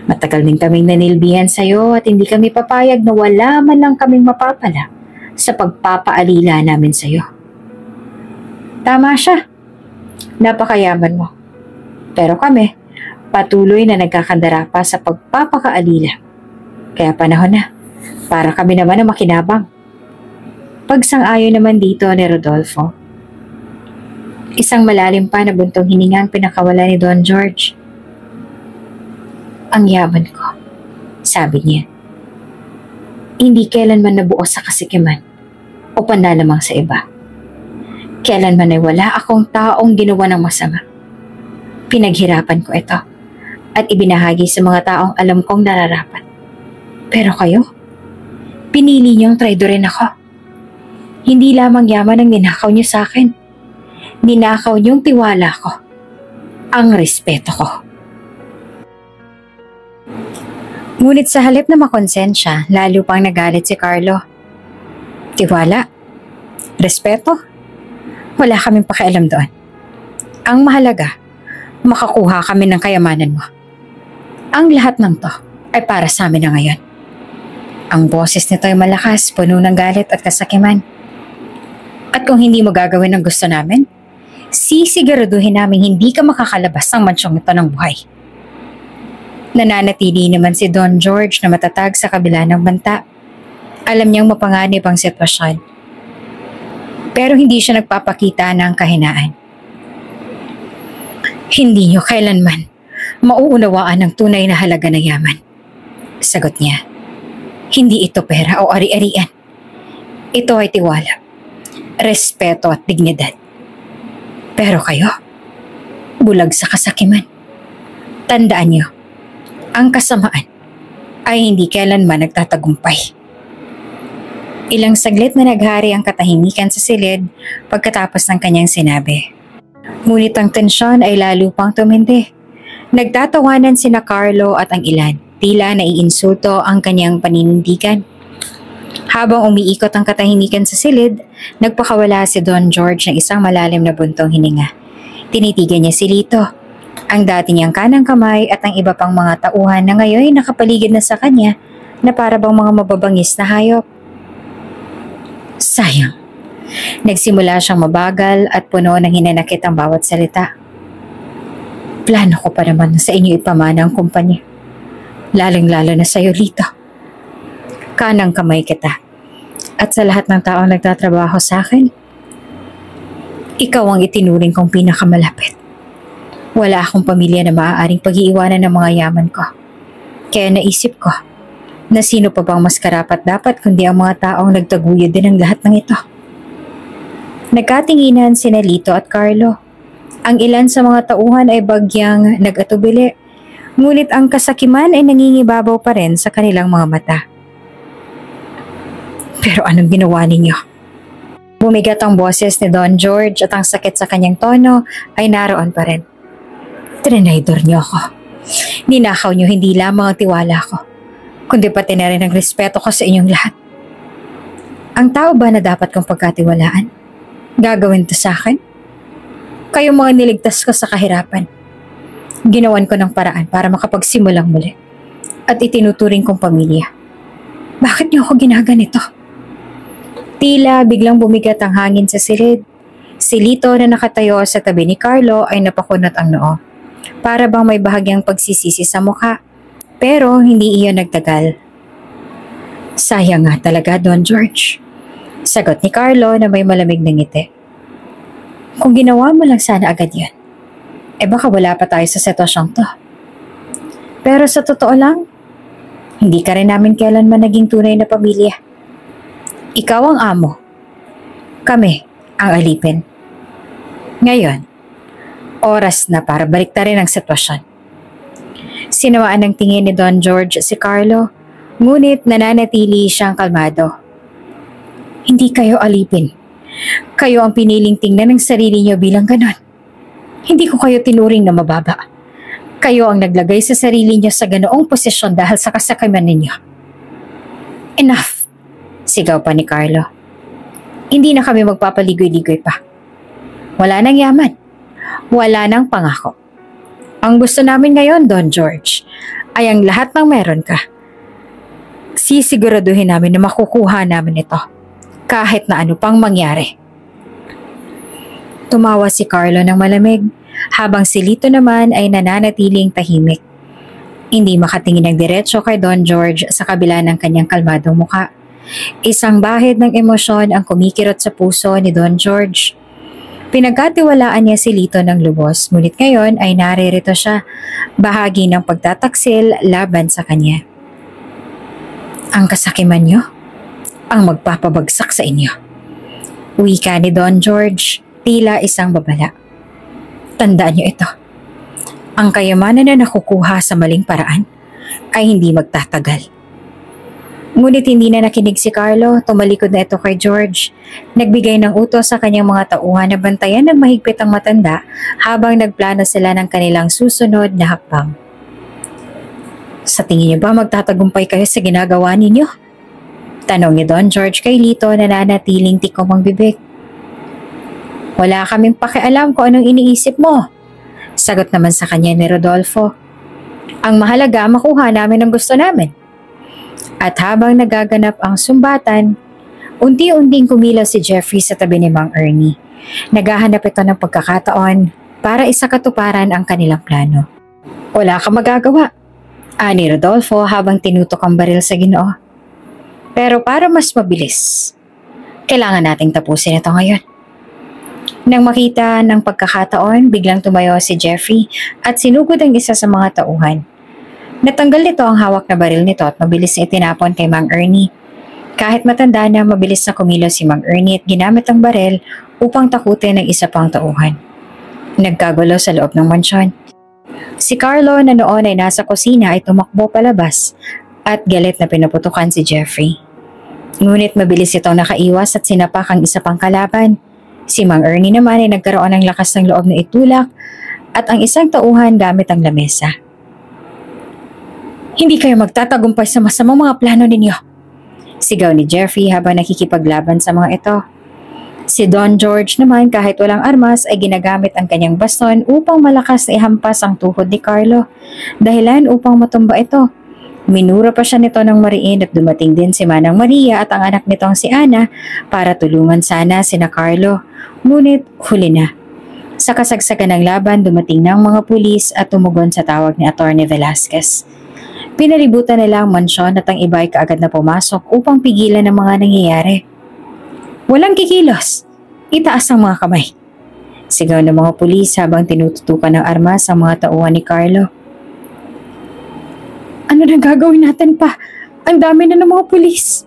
A: Matagal din kaming nanilbihan sa'yo at hindi kami papayag na wala man lang kaming mapapala sa pagpapaalila namin sa'yo. Tama siya. Napakayaman mo. Pero kami, patuloy na nagkakandara pa sa pagpapakaalila. Kaya panahon na, para kami naman ang makinabang. Pagsang-ayon naman dito ni Rodolfo. Isang malalim pa na buntong hininga ang pinakawala ni Don George. Ang yaman ko, sabi niya. Hindi kailanman nabuo sa kasikiman o panlalamang sa iba. Kailanman ay wala akong taong ginawa ng masama. Pinaghirapan ko ito at ibinahagi sa mga taong alam kong nararapat. Pero kayo, pinili niyong traidorin ako. Hindi lamang yaman ang ninakaw niyo sa akin. Ninakaw niyong tiwala ko. Ang respeto ko. Ngunit sa halip na makonsensya, lalo pang nagalit si Carlo. Tiwala? Respeto? Wala kaming pakialam doon. Ang mahalaga, makakuha kami ng kayamanan mo. Ang lahat ng to ay para sa amin na ngayon. Ang boses nito ay malakas, puno ng galit at kasakiman. At kung hindi mo gagawin ang gusto namin, sisiguraduhin namin hindi ka makakalabas ng mansyong ito ng buhay. Nananatili naman si Don George na matatag sa kabila ng banta. Alam niyang mapanganib ang sitwasyon. Pero hindi siya nagpapakita ng kahinaan. Hindi niyo kailanman mauunawaan ang tunay na halaga ng yaman. Sagot niya. Hindi ito pera o ari-arian. Ito ay tiwala, respeto at dignidad. Pero kayo, bulag sa kasakiman. Tandaan niyo, ang kasamaan ay hindi kailanman nagtatagumpay. Ilang saglit na naghari ang katahimikan sa silid pagkatapos ng kanyang sinabi. Ngunit ang tensyon ay lalo pang tumindi. Nagtatawanan sina Carlo at ang ilan. Tila naiinsulto ang kanyang paninindigan. Habang umiikot ang katahimikan sa silid, nagpakawala si Don George ng isang malalim na buntong hininga. Tinitigan niya si Lito, ang dati niyang kanang kamay at ang iba pang mga tauhan na ngayon nakapaligid na sa kanya na para bang mga mababangis na hayop. Sayang. Nagsimula siyang mabagal at puno ng hinanakit ang bawat salita. Plano ko pa naman sa inyo ipamana ang kumpanya. Lalong-lalo na sa iyo, Lito. Kanang kamay kita. At sa lahat ng taong nagtatrabaho sa akin, ikaw ang itinuring kong pinakamalapit. Wala akong pamilya na maaaring pag-iiwanan ng mga yaman ko. Kaya naisip ko na sino pa bang mas karapat dapat kundi ang mga taong nagtaguyod din ng lahat ng ito. Nagkatinginan sina Lito at Carlo. Ang ilan sa mga tauhan ay bagyang nag-atubili, ngunit ang kasakiman ay nangingibabaw pa rin sa kanilang mga mata. Pero anong ginawa ninyo? Bumigat ang boses ni Don George at ang sakit sa kanyang tono ay naroon pa rin. Trinaydor niyo ako. Ninakaw niyo hindi lamang ang tiwala ko, kundi pati na rin ang respeto ko sa inyong lahat. Ang tao ba na dapat kong pagkatiwalaan? Gagawin to sa akin? Kayo mga niligtas ko sa kahirapan. Ginawan ko ng paraan para makapagsimulang muli at itinuturing kong pamilya. Bakit niyo ako ginaganito? Tila biglang bumigat ang hangin sa silid. Si Lito na nakatayo sa tabi ni Carlo ay napakunot ang noo. Para bang may bahagyang pagsisisi sa mukha. Pero hindi iyon nagtagal. Sayang nga talaga, Don George. Sagot ni Carlo na may malamig na ngiti. Kung ginawa mo lang sana agad yan, baka wala pa tayo sa sitwasyong to. Pero sa totoo lang, hindi ka rin namin kailanman naging tunay na pamilya. Ikaw ang amo. Kami ang alipin. Ngayon, oras na para baliktarin ang sitwasyon. Sinawaan ng tingin ni Don George si Carlo, ngunit nananatili siyang kalmado. Hindi kayo alipin. Kayo ang piniling tingnan ng sarili niyo bilang ganon. Hindi ko kayo tinuring na mababa. Kayo ang naglagay sa sarili niyo sa ganoong posisyon dahil sa kasakaman ninyo. Enough! Sigaw pa ni Carlo. Hindi na kami magpapaligoy-ligoy pa. Wala nang yaman. Wala nang pangako. Ang gusto namin ngayon, Don George, ay ang lahat ng meron ka. Sisiguraduhin namin na makukuha namin ito, kahit na ano pang mangyari. Tumawa si Carlo ng malamig, habang si Lito naman ay nananatiling tahimik. Hindi makatingin ng diretso kay Don George sa kabila ng kanyang kalmadong muka. Isang bahid ng emosyon ang kumikirot sa puso ni Don George. Pinagkatiwalaan niya si Lito ng lubos, ngunit ngayon ay naririto siya, bahagi ng pagtataksil laban sa kanya. Ang kasakiman niyo, ang magpapabagsak sa inyo. Wika ni Don George, tila isang babala. Tandaan niyo ito, ang kayamanan na nakukuha sa maling paraan ay hindi magtatagal. Ngunit hindi na nakinig si Carlo, tumalikod na ito kay George. Nagbigay ng utos sa kanyang mga tauhan na bantayan ng mahigpit ang matanda habang nagplano sila ng kanilang susunod na hakbang. Sa tingin niyo ba magtatagumpay kayo sa ginagawa ninyo? Tanong ni Don George kay Lito na nanatiling tikom ang bibig. Wala kaming pakialam kung anong iniisip mo. Sagot naman sa kanya ni Rodolfo. Ang mahalaga makuha namin ang gusto namin. At habang nagaganap ang sumbatan, unti-unting kumilaw si Jeffrey sa tabi ni Mang Ernie. Naghahanap ito ng pagkakataon para isakatuparan ang kanilang plano. Wala kang magagawa, ani Rodolfo habang tinutok ang baril sa Ginoo. Pero para mas mabilis, kailangan nating tapusin ito ngayon. Nang makita ng pagkakataon, biglang tumayo si Jeffrey at sinugod ang isa sa mga tauhan. Natanggal nito ang hawak na baril nito at mabilis na itinapon kay Mang Ernie. Kahit matanda na, mabilis na kumilos si Mang Ernie at ginamit ang baril upang takutin ng isa pang tauhan. Nagkagulo sa loob ng mansyon. Si Carlo na noon ay nasa kusina ay tumakbo palabas at galit na pinaputukan si Jeffrey. Ngunit mabilis itong nakaiwas at sinapak ang isa pang kalaban. Si Mang Ernie naman ay nagkaroon ng lakas ng loob na itulak at ang isang tauhan gamit ang lamesa. Hindi kayo magtatagumpay sa masamang mga plano ninyo, sigaw ni Jeffrey habang nakikipaglaban sa mga ito. Si Don George naman kahit walang armas ay ginagamit ang kanyang baston upang malakas na ihampas ang tuhod ni Carlo, dahilan upang matumba ito. Minura pa siya nito ng mariin at dumating din si Manang Maria at ang anak nitong si Ana para tulungan sana sina Carlo, ngunit huli na. Sa kasagsagan ng laban, dumating ng mga pulis at tumugon sa tawag ni Atty. Velasquez. Pinalibutan nila ang mansyon at ang iba ay kaagad na pumasok upang pigilan ang mga nangyayari. Walang kikilos! Itaas ang mga kamay! Sigaw ng mga pulis habang tinututukan ng armas ang mga tauhan ni Carlo. Ano nang gagawin natin pa? Ang dami na ng mga pulis!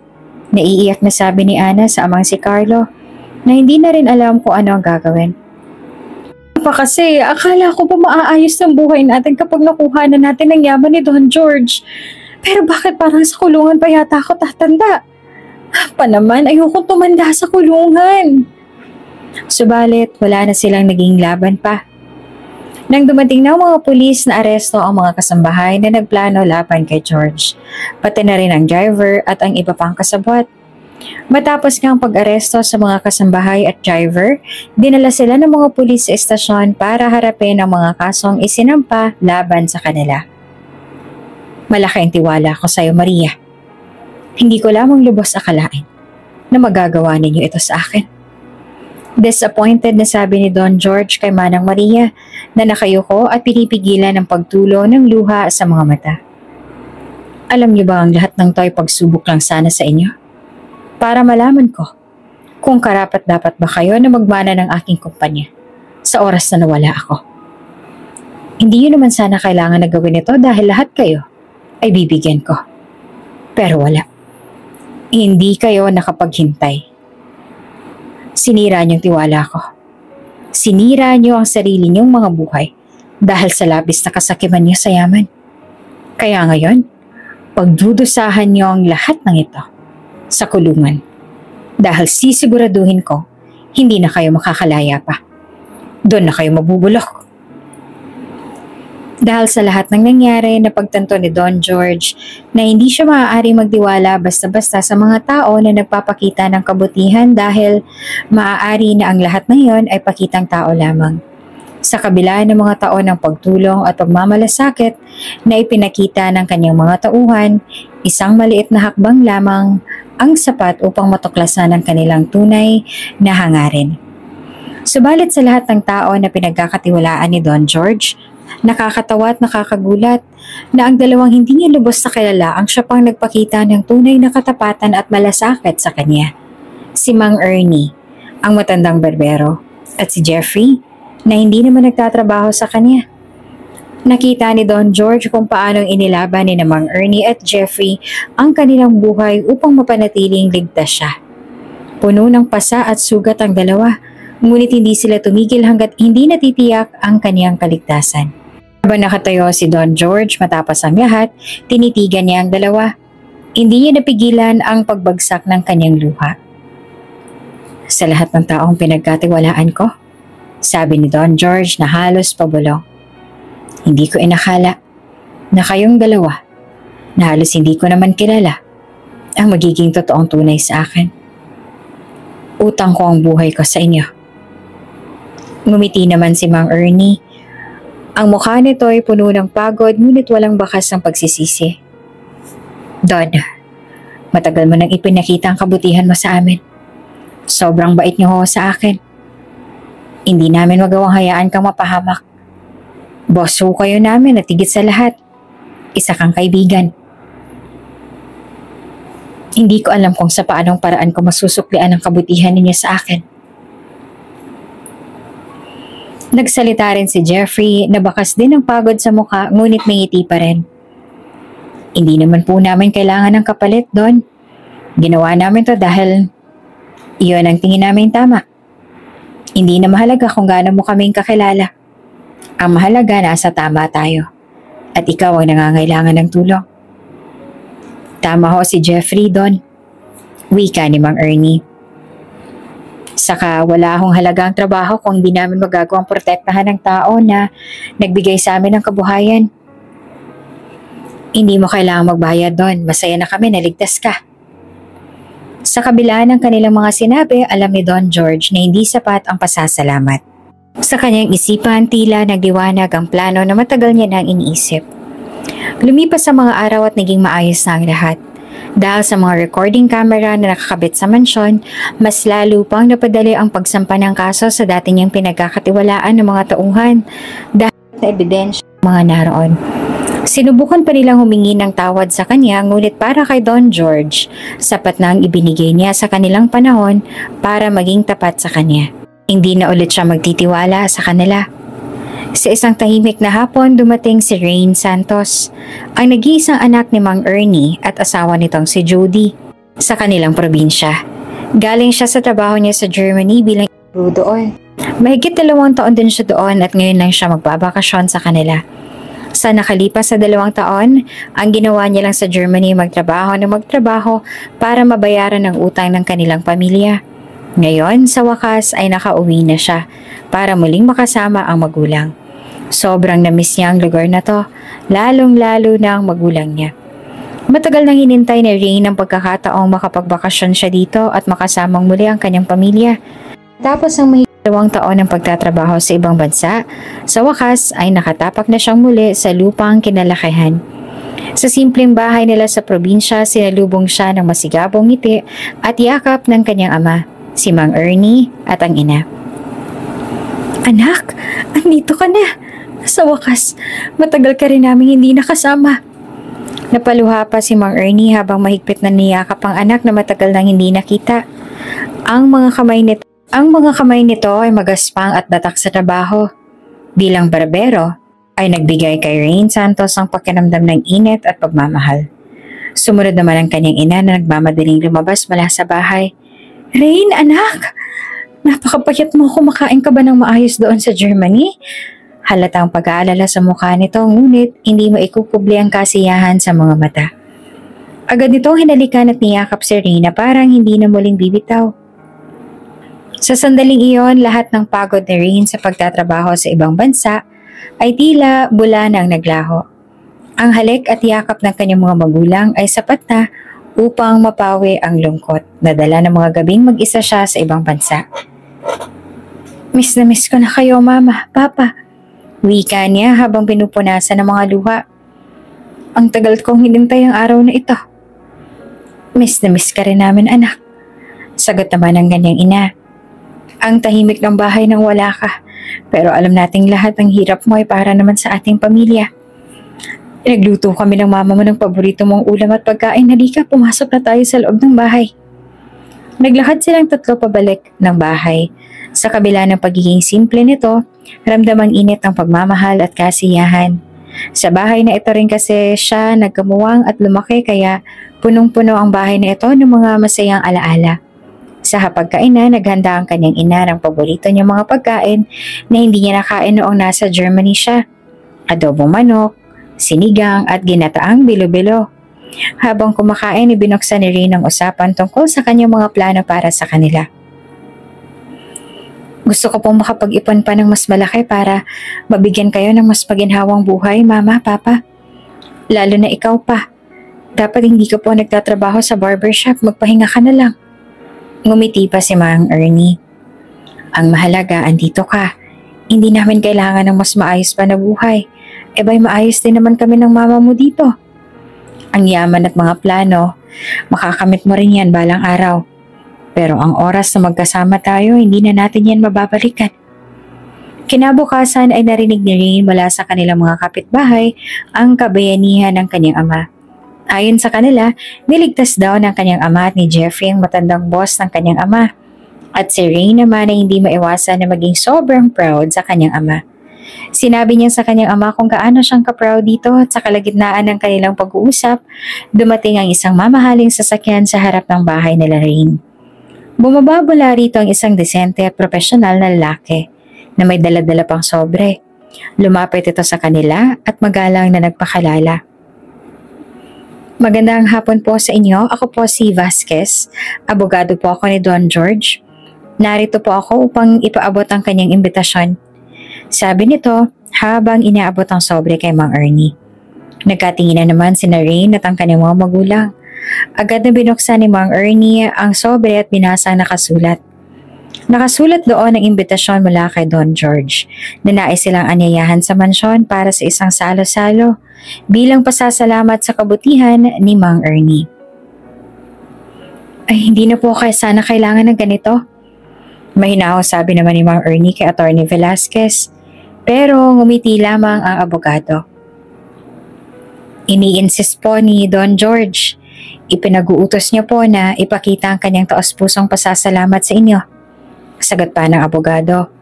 A: Naiiyak na sabi ni Ana sa amang si Carlo na hindi na rin alam kung ano ang gagawin. Pa kasi, akala ko ba maaayos ng buhay natin kapag nakuha na natin ang yaman ni Don George. Pero bakit parang sa kulungan pa yata ako tatanda? Pa naman, ayoko tumanda sa kulungan. Subalit, wala na silang naging laban pa. Nang dumating na mga pulis na aresto ang mga kasambahay na nagplano laban kay George, pati na rin ang driver at ang iba pang kasabwat. Matapos ng pag-aresto sa mga kasambahay at driver, dinala sila ng mga pulis sa estasyon para harapin ang mga kasong isinampa laban sa kanila. Malaki ang tiwala ko sa iyo, Maria. Hindi ko lamang lubos akalain na magagawa ninyo ito sa akin. Disappointed na sabi ni Don George kay Manang Maria na nakayuko at pinipigilan ang pagtulo ng luha sa mga mata. Alam niyo ba ang lahat ng to ay pagsubok lang sana sa inyo? Para malaman ko kung karapat-dapat ba kayo na magmana ng aking kumpanya sa oras na nawala ako. Hindi yun naman sana kailangan na gawin ito dahil lahat kayo ay bibigyan ko. Pero wala. Hindi kayo nakapaghintay. Sinira niyong tiwala ko. Sinira niyo ang sarili niyong mga buhay dahil sa labis na kasakiman niyo sa yaman. Kaya ngayon, pagdudusahan niyo ang lahat ng ito sa kulungan dahil sisiguraduhin ko hindi na kayo makakalaya pa. Doon na kayo mabubulok. Dahil sa lahat ng nangyari na pagtanto ni Don George na hindi siya maaari magtiwala basta-basta sa mga tao na nagpapakita ng kabutihan dahil maaari na ang lahat na yon ay pakitang tao lamang. Sa kabila ng mga taon ng pagtulong at pagmamalasakit na ipinakita ng kanyang mga tauhan, isang maliit na hakbang lamang ang sapat upang matuklasan ang kanilang tunay na hangarin. Subalit sa lahat ng tao na pinagkakatiwalaan ni Don George, nakakatawa at nakakagulat na ang dalawang hindi niya lubos na kilala ang siya pang nagpakita ng tunay na katapatan at malasakit sa kanya. Si Mang Ernie, ang matandang berbero, at si Jeffrey, na hindi naman nagtatrabaho sa kanya. Nakita ni Don George kung paanong inilaban ni Mang Ernie at Jeffrey ang kanilang buhay upang mapanatiling ligtas siya. Puno ng pasa at sugat ang dalawa, ngunit hindi sila tumigil hanggat hindi natitiyak ang kaniyang kaligtasan. Habang nakatayo si Don George matapos ang lahat, tinitigan niya ang dalawa. Hindi niya napigilan ang pagbagsak ng kanyang luha. Sa lahat ng taong pinagkatiwalaan ko, sabi ni Don George na halos pabulong. Hindi ko inakala na kayong dalawa, na halos hindi ko naman kilala, ang magiging totoong tunay sa akin. Utang ko ang buhay ko sa inyo. Ngumiti naman si Mang Ernie. Ang mukha nito ay puno ng pagod ngunit walang bakas ng pagsisisi. Don, matagal mo nang ipinakita ang kabutihan mo sa amin. Sobrang bait niyo ho sa akin. Hindi namin magawang hayaan kang mapahamak. Boss ho kayo namin at higit sa lahat, isa kang kaibigan. Hindi ko alam kung sa paanong paraan ko masusuklian ang kabutihan ninyo sa akin. Nagsalita rin si Jeffrey na bakas din ang pagod sa mukha ngunit may ngiti pa rin. Hindi naman po namin kailangan ng kapalit, Don. Ginawa namin to dahil iyon ang tingin namin tama. Hindi na mahalaga kung gaano mo kaming kakilala. Ang mahalaga nasa tama tayo. At ikaw ang nangangailangan ng tulong. Tama ho si Jeffrey, Don. Wika ni Mang Ernie. Saka wala akong halagang trabaho kung hindi namin magagawang protektahan ng tao na nagbigay sa amin ng kabuhayan. Hindi mo kailangang magbayad doon. Masaya na kami, naligtas ka. Sa kabila ng kanilang mga sinabi, alam ni Don George na hindi sapat ang pasasalamat. Sa kanyang isipan, tila nagliwanag ang plano na matagal niya nang iniisip. Lumipas sa mga araw at naging maayos na ang lahat. Dahil sa mga recording camera na nakakabit sa mansyon, mas lalo pang napadali ang pagsampa ng kaso sa dati niyang pinagkakatiwalaan ng mga tauhan dahil sa ebidensya ng mga naroon. Sinubukan pa nilang humingi ng tawad sa kanya ngunit para kay Don George, sapat na ang ibinigay niya sa kanilang panahon para maging tapat sa kanya. Hindi na ulit siya magtitiwala sa kanila. Sa isang tahimik na hapon, dumating si Rain Santos, ang nag-iisang anak ni Mang Ernie at asawa nitong si Jody, sa kanilang probinsya. Galing siya sa trabaho niya sa Germany bilang guro doon. Mahigit 2 taon din siya doon at ngayon lang siya magbabakasyon sa kanila. Sa nakalipas sa 2 taon, ang ginawa niya lang sa Germany magtrabaho para mabayaran ang utang ng kanilang pamilya. Ngayon, sa wakas ay nakauwi na siya para muling makasama ang magulang. Sobrang namiss niya ang lugar na to, lalong-lalo na ang magulang niya. Matagal nang hinintay ni Rain ang pagkakataong makapagbakasyon siya dito at makasamang muli ang kanyang pamilya. Tapos ang mahigit 2 taon ng pagtatrabaho sa ibang bansa, sa wakas ay nakatapak na siyang muli sa lupang kinalakihan. Sa simpleng bahay nila sa probinsya, sinalubong siya ng masigabong ngiti at yakap ng kanyang ama, si Mang Ernie at ang ina. Anak, andito ka na. Sa wakas, matagal ka rin namin hindi nakasama. Napaluha pa si Mang Ernie habang mahigpit na niyakap ang anak na matagal nang hindi nakita. Ang mga kamay nito ay magaspang at batak sa trabaho. Bilang barbero, ay nagbigay kay Rain Santos ang pakiramdam ng init at pagmamahal. Sumunod naman ang kanyang ina na nagmamadaling lumabas mula sa bahay. "Rain, anak! Napakapayat mo, kumakain ka ba ng maayos doon sa Germany?" Halatang pag-aalala sa mukha nito, ngunit hindi maikukubli ang kasiyahan sa mga mata. Agad nitong hinalikan at niyakap si Rain na parang hindi na muling bibitaw. Sa sandaling iyon, lahat ng pagod ni Rain sa pagtatrabaho sa ibang bansa ay tila bula nang naglaho. Ang halik at yakap ng kanyang mga magulang ay sapat na upang mapawi ang lungkot na dala ng mga gabing mag-isa siya sa ibang bansa. "Miss na miss ko na kayo, Mama, Papa," wika niya habang pinupunasan ng mga luha. "Ang tagal kong hinintay ang araw na ito." "Miss na miss ka rin namin, anak," sagot naman ng kanyang ina. "Ang tahimik ng bahay nang wala ka, pero alam nating lahat ng hirap mo ay para naman sa ating pamilya. Nagluto kami ng mama mo ng paborito mong ulam at pagkain. Halika, pumasok na tayo sa loob ng bahay." Naglakad silang tatlo pabalik ng bahay. Sa kabila ng pagiging simple nito, ramdam ang init ng pagmamahal at kasiyahan. Sa bahay na ito rin kasi siya nagkamuwang at lumaki, kaya punong-puno ang bahay na ito ng mga masayang alaala. Sa hapagkainan, naghanda ang kanyang ina ng paborito niyang mga pagkain na hindi niya nakain noong nasa Germany siya. Adobong manok, sinigang at ginataang bilo-bilo. Habang kumakain, ibinuksan ni Rain ang usapan tungkol sa kanyang mga plano para sa kanila. "Gusto ko pong makapag-ipon pa ng mas malaki para mabigyan kayo ng mas maginhawang buhay, Mama, Papa. Lalo na ikaw pa. Dapat hindi ka po nagtatrabaho sa barbershop, magpahinga ka na lang." Ngumiti pa si Mang Ernie. "Ang mahalaga, andito ka. Hindi namin kailangan ng mas maayos pa na buhay. Ba'y maayos din naman kami ng mama mo dito. Ang yaman at mga plano, makakamit mo rin yan balang araw. Pero ang oras na magkasama tayo, hindi na natin yan mababalikan." Kinabukasan ay narinig ni Rain mula sa kanilang mga kapitbahay ang kabayanihan ng kanyang ama. Ayon sa kanila, niligtas daw ng kanyang ama at ni Jeffrey ang matandang boss ng kanyang ama. At si Rain naman ay hindi maiwasan na maging sobrang proud sa kanyang ama. Sinabi niya sa kanyang ama kung gaano siyang ka-proud dito, at sa kalagitnaan ng kanilang pag-uusap, dumating ang isang mamahaling sasakyan sa harap ng bahay nila Rain. Bumaba mula rito ang isang desente at profesional na lalaki na may dala-dala pang sobre. Lumapit ito sa kanila at magalang na nagpakalala. "Magandang hapon po sa inyo. Ako po si Vasquez. Abogado po ako ni Don George. Narito po ako upang ipaabot ang kanyang imbitasyon," sabi nito habang inaabot ang sobre kay Mang Ernie. Nagkatinginan naman sina Rain at ang kanyang mga magulang. Agad na binuksan ni Mang Ernie ang sobre at binasa ang nakasulat. Nakasulat doon ang imbitasyon mula kay Don George na nais silang anyayahan sa mansyon para sa isang salo-salo bilang pasasalamat sa kabutihan ni Mang Ernie. "Ay, hindi na po kayo sana kailangan ng ganito," mahinahong sabi naman ni Mang Ernie kay Atty. Velasquez, pero ngumiti lamang ang abogado. "Ini-insist po ni Don George. Ipinag-uutos niya po na ipakita ang kanyang taos-pusong pasasalamat sa inyo," sagot pa ng abogado.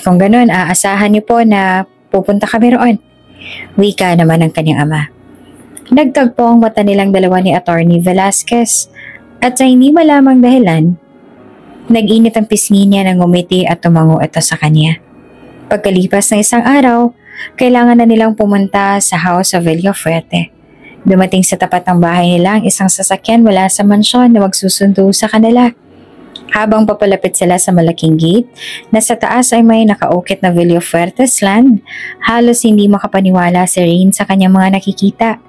A: Kung ganun, aasahan niyo po na pupunta kami roon," wika naman ng kanyang ama. Nagtagpo ang mata nilang dalawa ni Atty. Velasquez at sa hindi malamang dahilan, nag-init ang pisngi niya ng ngumiti at tumango ito sa kanya. Pagkalipas ng isang araw, kailangan na nilang pumunta sa House of Villafuerte. Dumating sa tapat ng bahay nila ang isang sasakyan mula sa mansyon na magsusundo sa kanila. Habang papalapit sila sa malaking gate, na sa taas ay may nakaukit na Villafuerte's land, halos hindi makapaniwala si Rain sa kanyang mga nakikita.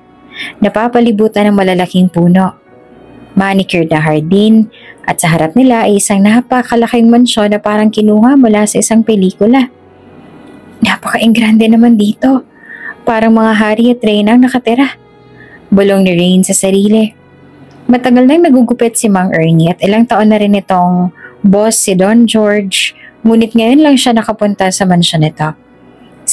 A: Napapalibutan ng malalaking puno, manicured na hardin, at sa harap nila ay isang napakalaking mansyon na parang kinuha mula sa isang pelikula. "Napaka-ingrande naman dito. Parang mga hari at reyna ang nakatira," bulong ni Rain sa sarili. Matagal nang nagugupit si Mang Ernie at ilang taon na rin itong boss si Don George, ngunit ngayon lang siya nakapunta sa mansyon nito.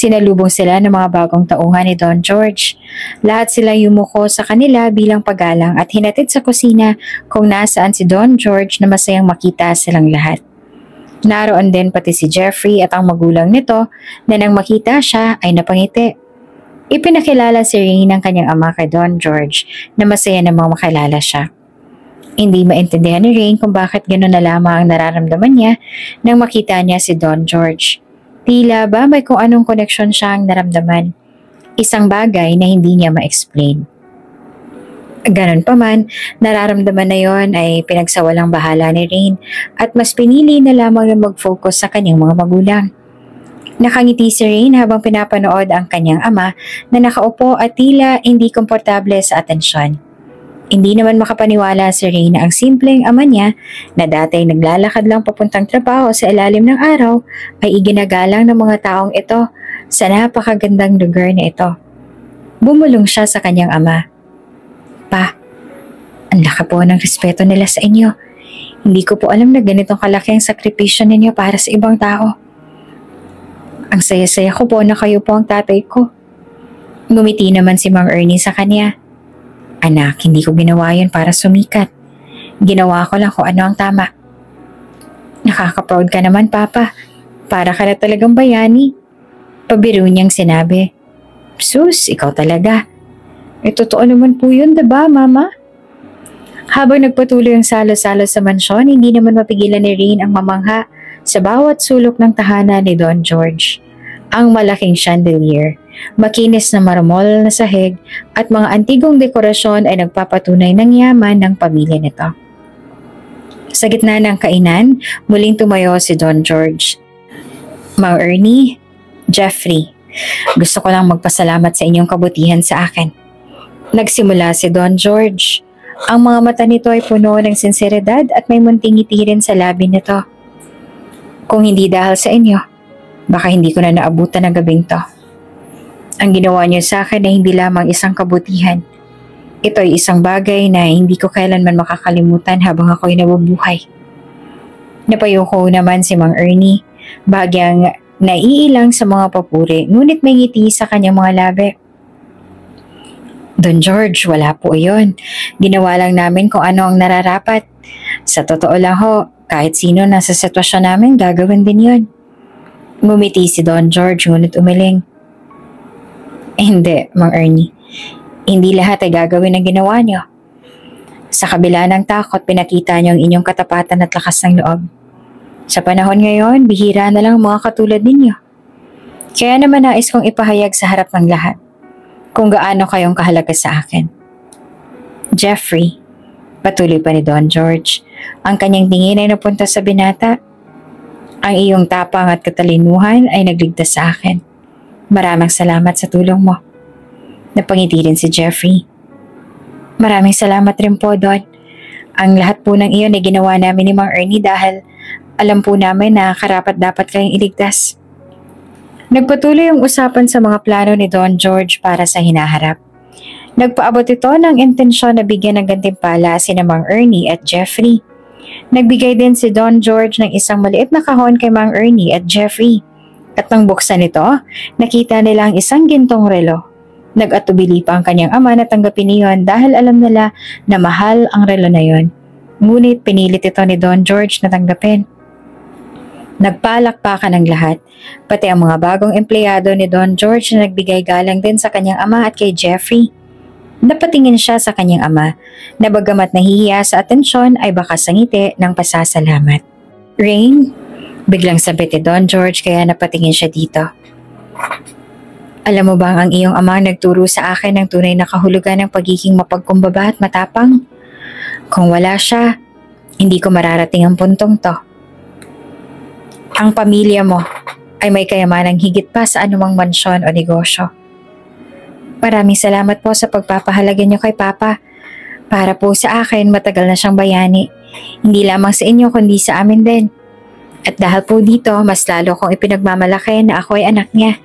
A: Sinalubong sila ng mga bagong tauhan ni Don George. Lahat sila yumuko sa kanila bilang paggalang at hinatid sa kusina kung nasaan si Don George na masayang makita silang lahat. Naroon din pati si Jeffrey at ang magulang nito na nang makita siya ay napangiti. Ipinakilala si Rain ng kanyang ama kay Don George na masaya namang makilala siya. Hindi maintindihan ni Rain kung bakit gano'n na lamang ang nararamdaman niya nang makita niya si Don George. Tila ba may kung anong koneksyon siyang naramdaman. Isang bagay na hindi niya ma-explain. Ganon pa man, nararamdaman na yon ay pinagsawalang bahala ni Rain at mas pinili na lamang na mag-focus sa kanyang mga magulang. Nakangiti si Rain habang pinapanood ang kanyang ama na nakaupo at tila hindi komportable sa atensyon. Hindi naman makapaniwala si Rain na ang simpleng ama niya na dati naglalakad lang papuntang trabaho sa ilalim ng araw ay iginagalang ng mga taong ito sa napakagandang lugar na ito. Bumulong siya sa kanyang ama. Pa, ang laki po ng respeto nila sa inyo. Hindi ko po alam na ganitong kalaki ang sakripisyo ninyo para sa ibang tao. Ang saya-saya ko po na kayo po ang tatay ko. Ngumiti naman si Mang Ernie sa kanya. Anak, hindi ko ginawa yun para sumikat. Ginawa ko lang kung ano ang tama. Nakaka-proud ka naman, Papa. Para ka na talagang bayani. Pabiro niyang sinabi. Sus, ikaw talaga. Totoo naman po yun, diba, Mama? Habang nagpatuloy ang salo-salo sa mansyon, hindi naman mapigilan ni Rain ang mamangha sa bawat sulok ng tahanan ni Don George. Ang malaking chandelier, makinis na marmol na sahig at mga antigong dekorasyon ay nagpapatunay ng yaman ng pamilya nito. Sa gitna ng kainan, muling tumayo si Don George. Mang Ernie, Jeffrey, gusto ko lang magpasalamat sa inyong kabutihan sa akin. Nagsimula si Don George. Ang mga mata nito ay puno ng sinseridad at may munting ngiti rin sa labi nito. Kung hindi dahil sa inyo, baka hindi ko na naabutan ng gabing to. Ang ginawa niyo sa akin ay hindi lamang isang kabutihan. Ito ay isang bagay na hindi ko kailanman makakalimutan habang ako'y nabubuhay. Napayuko naman si Mang Ernie, bagyang naiilang sa mga papuri, ngunit may ngiti sa kanyang mga labi. Don George, wala po yun. Ginawa lang namin kung ano ang nararapat. Sa totoo lang ho, kahit sino nasa sitwasyon namin, gagawin din yun. Ngumiti si Don George ngunit umiling. Hindi, Mang Ernie. Hindi lahat ay gagawin ang ginawa niyo. Sa kabila ng takot, pinakita niyo ang inyong katapatan at lakas ng loob. Sa panahon ngayon, bihira na lang mga katulad ninyo. Kaya naman nais kong ipahayag sa harap ng lahat kung gaano kayong kahalaga sa akin. Jeffrey, patuloy pa ni Don George, ang kanyang tingin ay napunta sa binata. Ang iyong tapang at katalinuhan ay nagligtas sa akin. Maraming salamat sa tulong mo. Napangiti rin si Jeffrey. Maraming salamat rin po, Don. Ang lahat po ng iyon ay ginawa namin ni Mang Ernie dahil alam po namin na karapat-dapat kayong iligtas. Nagpatuloy ang usapan sa mga plano ni Don George para sa hinaharap. Nagpaabot ito ng intensyon na bigyan ng gantimpala sina Mang Ernie at Jeffrey. Nagbigay din si Don George ng isang maliit na kahon kay Mang Ernie at Jeffrey. At nang buksan ito, nakita nila ang isang gintong relo. Nag-atubili pa ang kanyang ama na tanggapin niyon dahil alam nila na mahal ang relo na yon. Ngunit pinilit ito ni Don George na tanggapin. Nagpalakpakan ang lahat, pati ang mga bagong empleyado ni Don George na nagbigay galang din sa kanyang ama at kay Jeffrey. Napatingin siya sa kanyang ama na bagamat nahihiya sa atensyon ay bakas ang ngiti ng pasasalamat. Rain, biglang sabi ni Don George kaya napatingin siya dito. Alam mo bang ang iyong amang nagturo sa akin ng tunay na kahulugan ng pagiging mapagkumbaba at matapang? Kung wala siya, hindi ko mararating ang puntong to. Ang pamilya mo ay may kayamanang higit pa sa anumang mansyon o negosyo. Maraming salamat po sa pagpapahalaga niyo kay Papa. Para po sa akin, matagal na siyang bayani. Hindi lamang sa inyo kundi sa amin din. At dahil po dito, mas lalo kong ipinagmamalaki na ako ay anak niya.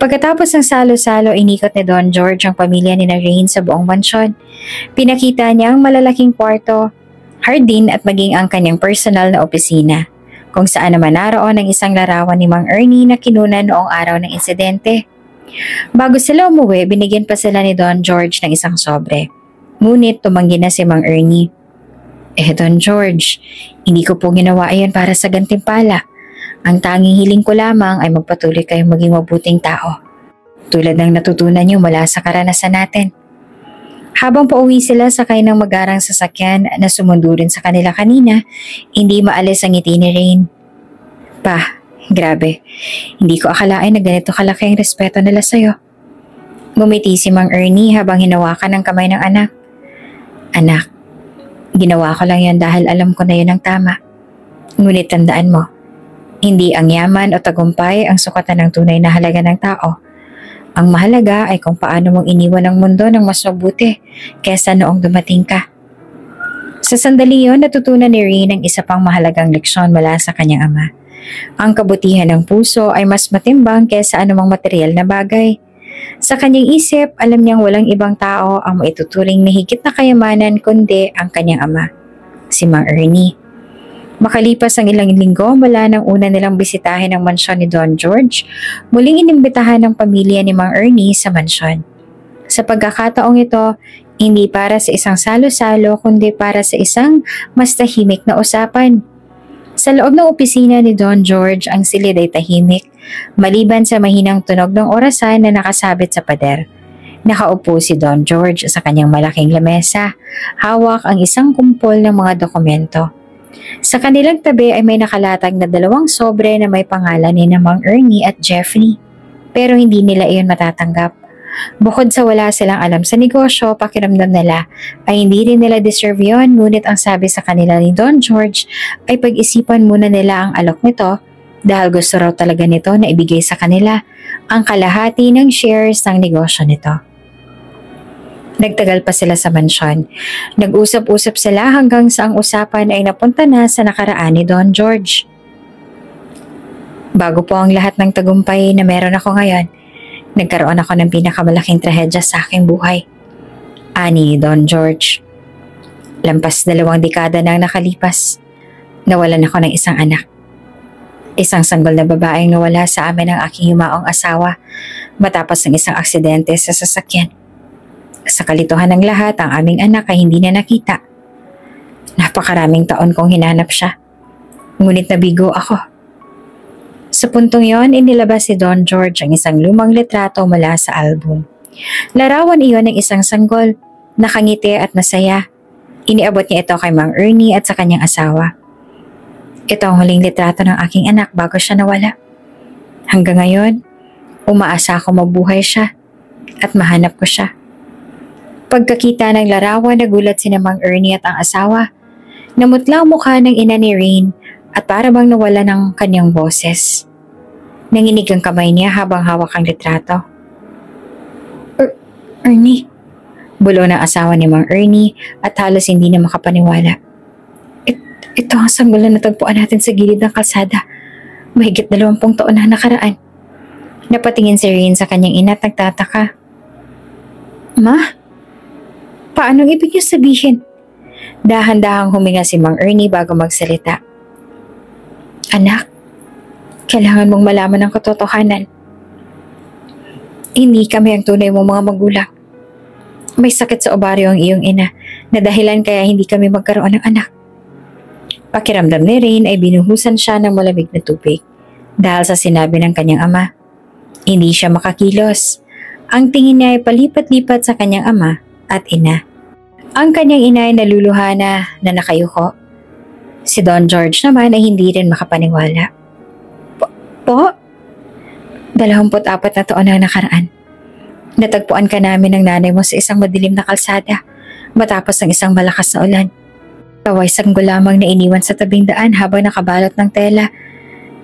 A: Pagkatapos ng salo-salo, inikot ni Don George ang pamilya ni Rain sa buong mansyon. Pinakita niya ang malalaking kwarto, hardin at maging ang kanyang personal na opisina, kung saan naman naroon ang isang larawan ni Mang Ernie na kinunan noong araw ng insidente. Bago sila umuwi, binigyan pa sila ni Don George ng isang sobre. Ngunit tumanggi na si Mang Ernie. Don George, hindi ko po ginawa iyon para sa gantimpala. Ang tanging hiling ko lamang ay magpatuloy kayong maging mabuting tao. Tulad ng natutunan niyo mula sa karanasan natin. Habang pauwi sila sakay ng magarang sasakyan na sumundo rin sa kanila kanina, hindi maalis ang ngiti ni Rain. Pa, grabe. Hindi ko akalain na ganito kalaki ang respeto nila sa'yo. Ngumiti si Mang Ernie habang hinawakan ang kamay ng anak. Anak, ginawa ko lang yan dahil alam ko na yun ang tama. Ngunit tandaan mo, hindi ang yaman o tagumpay ang sukatan ng tunay na halaga ng tao. Ang mahalaga ay kung paano mong iniwan ang mundo ng mas mabuti kesa noong dumating ka. Sa sandali yon, natutunan ni Rain ang isa pang mahalagang leksyon mula sa kanyang ama. Ang kabutihan ng puso ay mas matimbang kesa anumang material na bagay. Sa kanyang isip, alam niyang walang ibang tao ang maituturing na higit na kayamanan kundi ang kanyang ama, si Mang Ernie. Makalipas ang ilang linggo mula nang una nilang bisitahin ang mansyon ni Don George, muling inimbitahan ng pamilya ni Mang Ernie sa mansyon. Sa pagkakataong ito, hindi para sa isang salo-salo kundi para sa isang mas tahimik na usapan. Sa loob ng opisina ni Don George, ang silid ay tahimik, maliban sa mahinang tunog ng orasan na nakasabit sa pader. Nakaupo si Don George sa kanyang malaking lamesa, hawak ang isang kumpol ng mga dokumento. Sa kanilang tabi ay may nakalatag na 2 sobre na may pangalan ni Mang Ernie at Jeffrey, pero hindi nila iyon matatanggap. Bukod sa wala silang alam sa negosyo, pakiramdam nila ay hindi rin nila deserve yun, ngunit ang sabi sa kanila ni Don George ay pag-isipan muna nila ang alok nito dahil gusto raw talaga nito na ibigay sa kanila ang kalahati ng shares ng negosyo nito. Nagtagal pa sila sa mansyon. Nag-usap-usap sila hanggang sa ang usapan ay napunta na sa nakaraan ni Don George. Bago po ang lahat ng tagumpay na meron ako ngayon, nagkaroon ako ng pinakamalaking trahedya sa aking buhay. Ani ni Don George. Lampas 2 dekada nang nakalipas, nawalan ako ng isang anak. Isang sanggol na babaeng nawala sa amin ng aking yumaong asawa matapos ng isang aksidente sa sasakyan. Sa kalituhan ng lahat, ang aming anak ay hindi na nakita. Napakaraming taon kong hinanap siya. Ngunit nabigo ako. Sa puntong yon, inilabas si Don George ang isang lumang litrato mula sa album. Larawan iyon ng isang sanggol, nakangiti at masaya. Iniabot niya ito kay Mang Ernie at sa kanyang asawa. Ito ang huling litrato ng aking anak bago siya nawala. Hanggang ngayon, umaasa ako mabuhay siya at mahanap ko siya. Pagkakita ng larawan, nagulat si Mang Ernie at ang asawa. Namutla ang mukha ng ina ni Rain at para bang nawala ng kanyang boses. Nanginig ang kamay niya habang hawak ang litrato. Ernie, bulo ng asawa ni Mang Ernie at halos hindi na makapaniwala. Ito ang sanggol na natagpuan natin sa gilid ng kalsada. Mahigit 20 taon na nakaraan. Napatingin si Rain sa kanyang ina at nagtataka. Ma? Paano ibig niyo sabihin? Dahan-dahang huminga si Mang Ernie bago magsalita. Anak, kailangan mong malaman ang katotohanan. Hindi kami ang tunay mong mga magulang. May sakit sa ovaryo ang iyong ina na dahilan kaya hindi kami magkaroon ng anak. Pakiramdam ni Rain ay binuhusan siya ng malamig na tubig dahil sa sinabi ng kanyang ama. Hindi siya makakilos. Ang tingin niya ay palipat-lipat sa kanyang ama at ina. Ang kanyang ina ay naluluha na nakayuko. Si Don George naman ay hindi rin makapaniwala. Po? 24 na taon na nakaraan. Natagpuan ka namin ng nanay mo sa isang madilim na kalsada matapos ng isang malakas na ulan. Kaway sanggol lamang na iniwan sa tabing daan habang nakabalot ng tela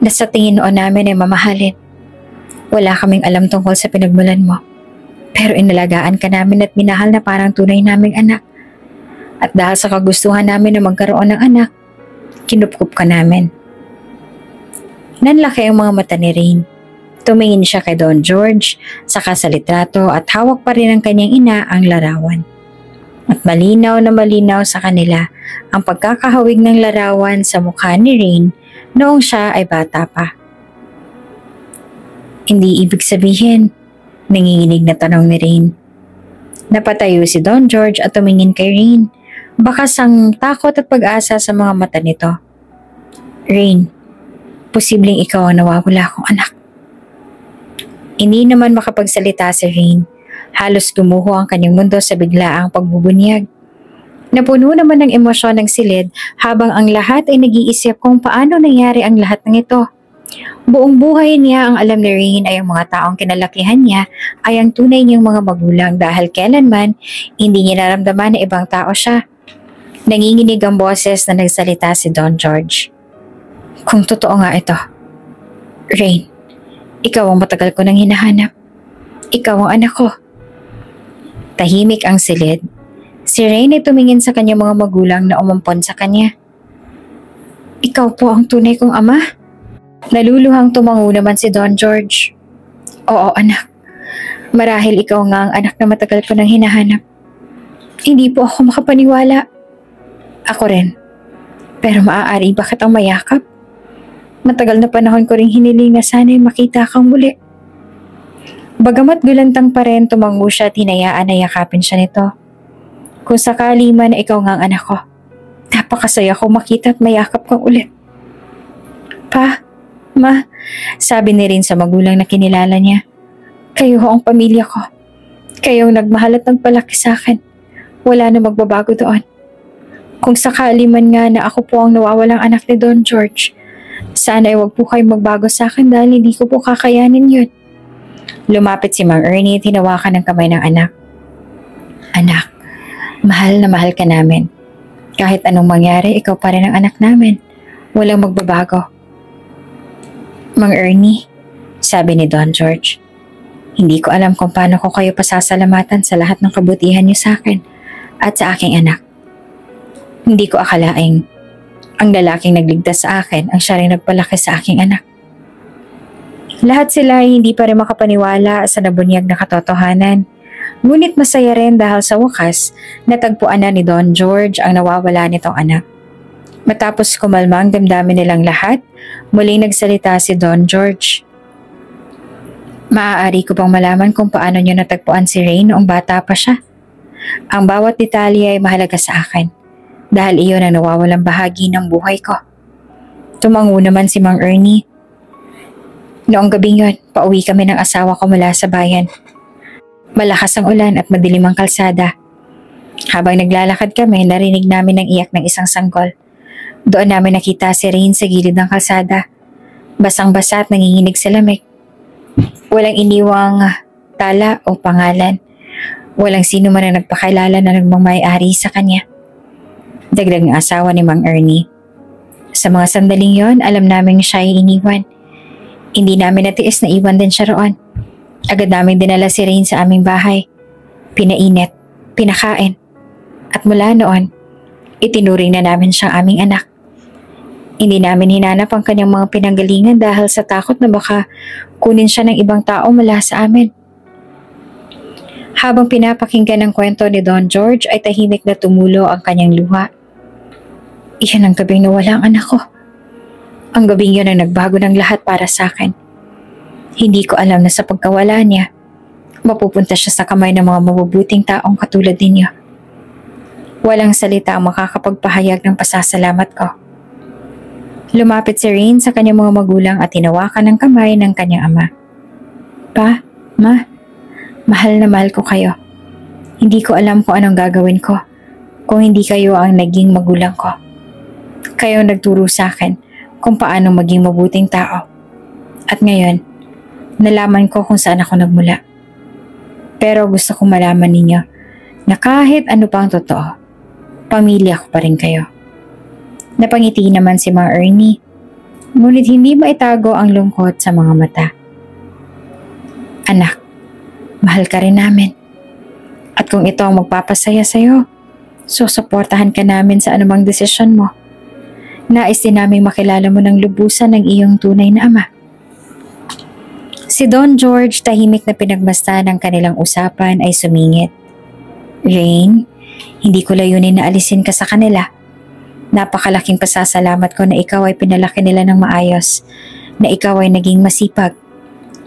A: na sa tingin noon namin ay mamahalin. Wala kaming alam tungkol sa pinagmulan mo. Pero inalagaan ka namin at minahal na parang tunay naming anak. At dahil sa kagustuhan namin na magkaroon ng anak, kinupkup ka namin. Nanlaki ang mga mata ni Rain. Tumingin siya kay Don George, saka sa litrato at hawak pa rin ng kanyang ina ang larawan. At malinaw na malinaw sa kanila ang pagkakahawig ng larawan sa mukha ni Rain noong siya ay bata pa. Hindi ibig sabihin, nanginginig na tanong ni Rain. Napatayo si Don George at tumingin kay Rain. Bakas ang takot at pag-asa sa mga mata nito. Rain, posibleng ikaw ang nawawala kong anak. Hindi naman makapagsalita si Rain. Halos gumuho ang kanyang mundo sa biglaang pagbubunyag. Napuno naman ng emosyon ng silid habang ang lahat ay nag-iisip kung paano nangyari ang lahat ng ito. Buong buhay niya ang alam ni Rain ay ang mga taong kinalakihan niya ay ang tunay niyang mga magulang dahil kailanman hindi niya naramdaman na ibang tao siya. Nanginginig ang boses na nagsalita si Don George. Kung totoo nga ito, Rain, ikaw ang matagal ko nang hinahanap. Ikaw ang anak ko. Tahimik ang silid. Si Rain ay tumingin sa kanyang mga magulang na umampon sa kanya. Ikaw po ang tunay kong ama? Naluluhang tumango naman si Don George. Oo anak, marahil ikaw nga ang anak na matagal ko nang hinahanap. Hindi po ako makapaniwala. Ako rin. Pero maaari ba kitang mayakap? Matagal na panahon ko ring hiniling na sana'y makita kang muli. Bagamat gulantang pa rin, tumango siya at hinayaan na yakapin siya nito. Kung sakali man na ikaw nga ang anak ko, napakasaya ko makita at mayakap kang ulit. Pa, ma, sabi ni Rain sa magulang na kinilala niya. Kayo ho ang pamilya ko. Kayo ang nagmahal at nagpalaki sa akin. Wala na magbabago doon. Kung sakali man nga na ako po ang nawawalang anak ni Don George, sana ay wag po kayong magbago sa akin dahil hindi ko po kakayanin yun. Lumapit si Mang Ernie at hinawakan ng kamay ng anak. Anak, mahal na mahal ka namin. Kahit anong mangyari, ikaw pa rin ang anak namin. Walang magbabago. Mang Ernie, sabi ni Don George, hindi ko alam kung paano ko kayo pasasalamatan sa lahat ng kabutihan niyo sa akin at sa aking anak. Hindi ko akalaing ang lalaking nagligtas sa akin ang siya rin nagpalaki sa aking anak. Lahat sila ay hindi pa rin makapaniwala sa nabunyag na katotohanan. Ngunit masaya rin dahil sa wakas natagpuan na ni Don George ang nawawala nitong anak. Matapos kumalma ang damdamin nilang lahat, muling nagsalita si Don George. Maaari ko bang malaman kung paano niyo natagpuan si Rain noong bata pa siya? Ang bawat detalye ay mahalaga sa akin dahil iyon ang nawawalang bahagi ng buhay ko. Tumango naman si Mang Ernie. Noong gabing yun, pauwi kami ng asawa ko mula sa bayan. Malakas ang ulan at madilim ang kalsada. Habang naglalakad kami, narinig namin ang iyak ng isang sanggol. Doon namin nakita si Rain sa gilid ng kalsada. Basang-basa at nanginginig sa lamig. Walang iniwang tala o pangalan. Walang sino man ang nagpakilala na nagmamay-ari sa kanya. Dagdag ng asawa ni Mang Ernie. Sa mga sandaling yon, alam namin siya ay iniwan. Hindi namin natiis na iwan din siya roon. Agad namin dinala si Rain sa aming bahay. Pinainit, pinakain. At mula noon, itinuring na namin siyang aming anak. Hindi namin hinanap ang kanyang mga pinanggalingan dahil sa takot na baka kunin siya ng ibang tao mula sa amin. Habang pinapakinggan ang kwento ni Don George ay tahimik na tumulo ang kanyang luha. Iyan ang gabing nawala ang anak ko. Ang gabing yun ang nagbago ng lahat para sa akin. Hindi ko alam na sa pagkawala niya, mapupunta siya sa kamay ng mga mabubuting taong katulad ninyo. Walang salita ang makakapagpahayag ng pasasalamat ko. Lumapit si Rain sa kanyang mga magulang at tinawakan ng kamay ng kanyang ama. Pa, ma, mahal na mahal ko kayo. Hindi ko alam kung anong gagawin ko kung hindi kayo ang naging magulang ko. Kayo nagturo sa akin kung paano maging mabuting tao. At ngayon, nalaman ko kung saan ako nagmula. Pero gusto kong malaman ninyo na kahit ano pang totoo, pamilya ko pa rin kayo. Napangiti naman si Mang Ernie, ngunit hindi maitago ang lungkot sa mga mata. Anak, mahal ka rin namin. At kung ito ang magpapasaya sa'yo, susuportahan ka namin sa anumang desisyon mo. Nais din namin makilala mo ng lubusan ng iyong tunay na ama. Si Don George, tahimik na pinagmasdan ng kanilang usapan, ay sumingit. Rain, hindi ko layunin na alisin ka sa kanila. Napakalaking pasasalamat ko na ikaw ay pinalaki nila ng maayos, na ikaw ay naging masipag,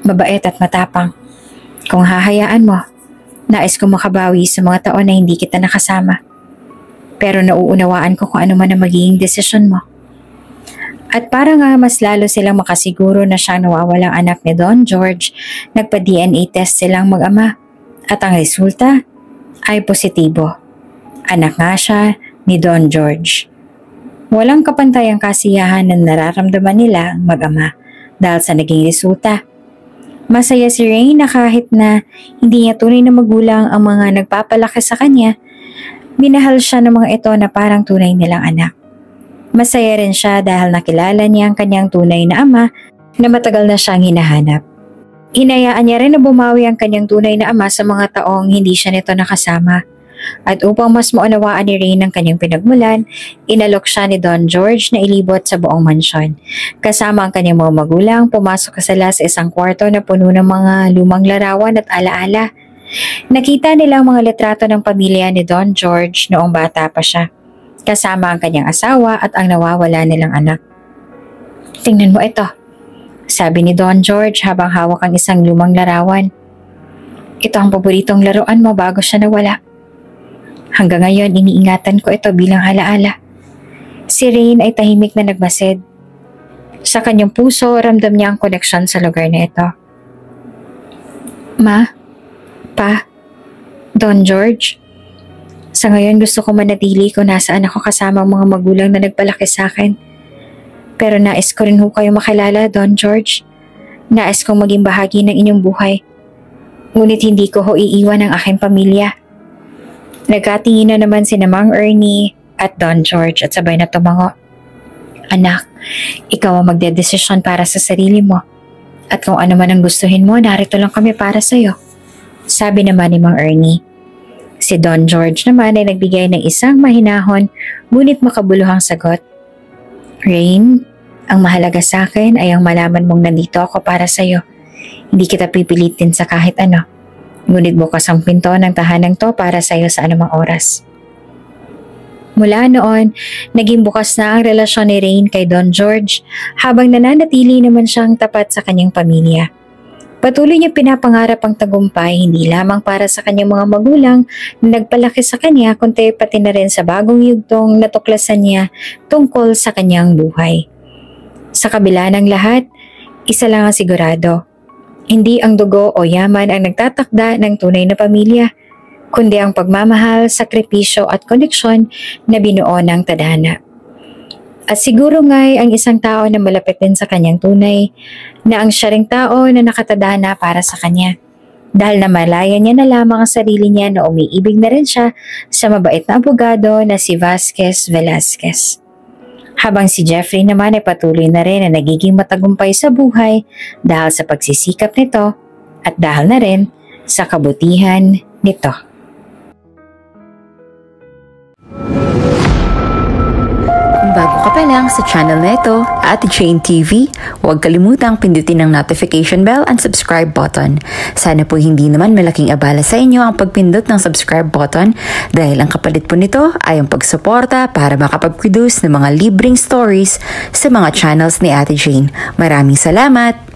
A: mabait at matapang. Kung hahayaan mo, nais ko makabawi sa mga taon na hindi kita nakasama. Pero nauunawaan ko kung ano man ang magiging desisyon mo. At para nga mas lalo silang makasiguro na siyang nawawalang anak ni Don George, nagpa-DNA test silang mag-ama. At ang resulta ay positibo. Anak nga siya ni Don George. Walang kapantayang kasiyahan na nararamdaman nila mag-ama dahil sa naging resulta. Masaya si Rain na kahit na hindi niya tunay na magulang ang mga nagpapalaki sa kanya, minahal siya ng mga ito na parang tunay nilang anak. Masaya rin siya dahil nakilala niya ang kanyang tunay na ama na matagal na siyang hinahanap. Hinayaan niya rin na bumawi ang kanyang tunay na ama sa mga taong hindi siya nito nakasama. At upang mas maunawaan ni Rain ang kanyang pinagmulan, inalok siya ni Don George na ilibot sa buong mansyon. Kasama ang kanyang mga magulang, pumasok sila sa isang kwarto na puno ng mga lumang larawan at alaala. Nakita nila ang mga litrato ng pamilya ni Don George noong bata pa siya, kasama ang kanyang asawa at ang nawawala nilang anak. "Tingnan mo ito," sabi ni Don George habang hawak ang isang lumang larawan. "Ito ang paboritong laruan mo bago siya nawala. Hanggang ngayon, iniingatan ko ito bilang alaala." Si Rain ay tahimik na nagmasid. Sa kanyang puso, ramdam niya ang koneksyon sa lugar na ito. "Ma, Pa, Don George, sa ngayon gusto ko manatili kung nasaan ako kasama ang mga magulang na nagpalaki sa akin. Pero nais ko rin ho kayo makilala, Don George. Nais kong maging bahagi ng inyong buhay. Ngunit hindi ko ho iiwan ang aking pamilya." Nagkatingin na naman si Mang Ernie at Don George at sabay na tumango. "Anak, ikaw ang magdedesisyon para sa sarili mo. At kung ano man ang gustuhin mo, narito lang kami para sa'yo," sabi naman ni Mang Ernie. Si Don George naman ay nagbigay ng isang mahinahon ngunit makabuluhang sagot. "Rain, ang mahalaga sa akin ay ang malaman mong nandito ako para sa'yo. Hindi kita pipilitin sa kahit ano. Ngunit bukas ang pinto ng tahanang to para sa iyo sa anumang oras." Mula noon, naging bukas na ang relasyon ni Rain kay Don George habang nananatili naman siyang tapat sa kanyang pamilya. Patuloy niya pinapangarap ang tagumpay hindi lamang para sa kanyang mga magulang na nagpalaki sa kanya kundi pati na rin sa bagong yugtong natuklasan niya tungkol sa kanyang buhay. Sa kabila ng lahat, isa lang ang sigurado. Hindi ang dugo o yaman ang nagtatakda ng tunay na pamilya, kundi ang pagmamahal, sakripisyo at koneksyon na binuo ng tadhana. At siguro nga'y ang isang tao na malapit din sa kanyang tunay, na ang siya ring tao na nakatadhana para sa kanya. Dahil namalaya niya na lamang ang sarili niya na umiibig na rin siya sa mabait na abogado na si Vasquez Velasquez. Habang si Jeffrey naman ay patuloy na rin na nagiging matagumpay sa buhay dahil sa pagsisikap nito at dahil na rin sa kabutihan nito.
B: Kung bago ka pa lang sa channel na ito, Ate Jane TV, huwag kalimutang pindutin ang notification bell and subscribe button. Sana po hindi naman malaking abala sa inyo ang pagpindot ng subscribe button dahil ang kapalit po nito ay ang pagsuporta para makapag-produce ng mga libreng stories sa mga channels ni Ate Jane. Maraming salamat!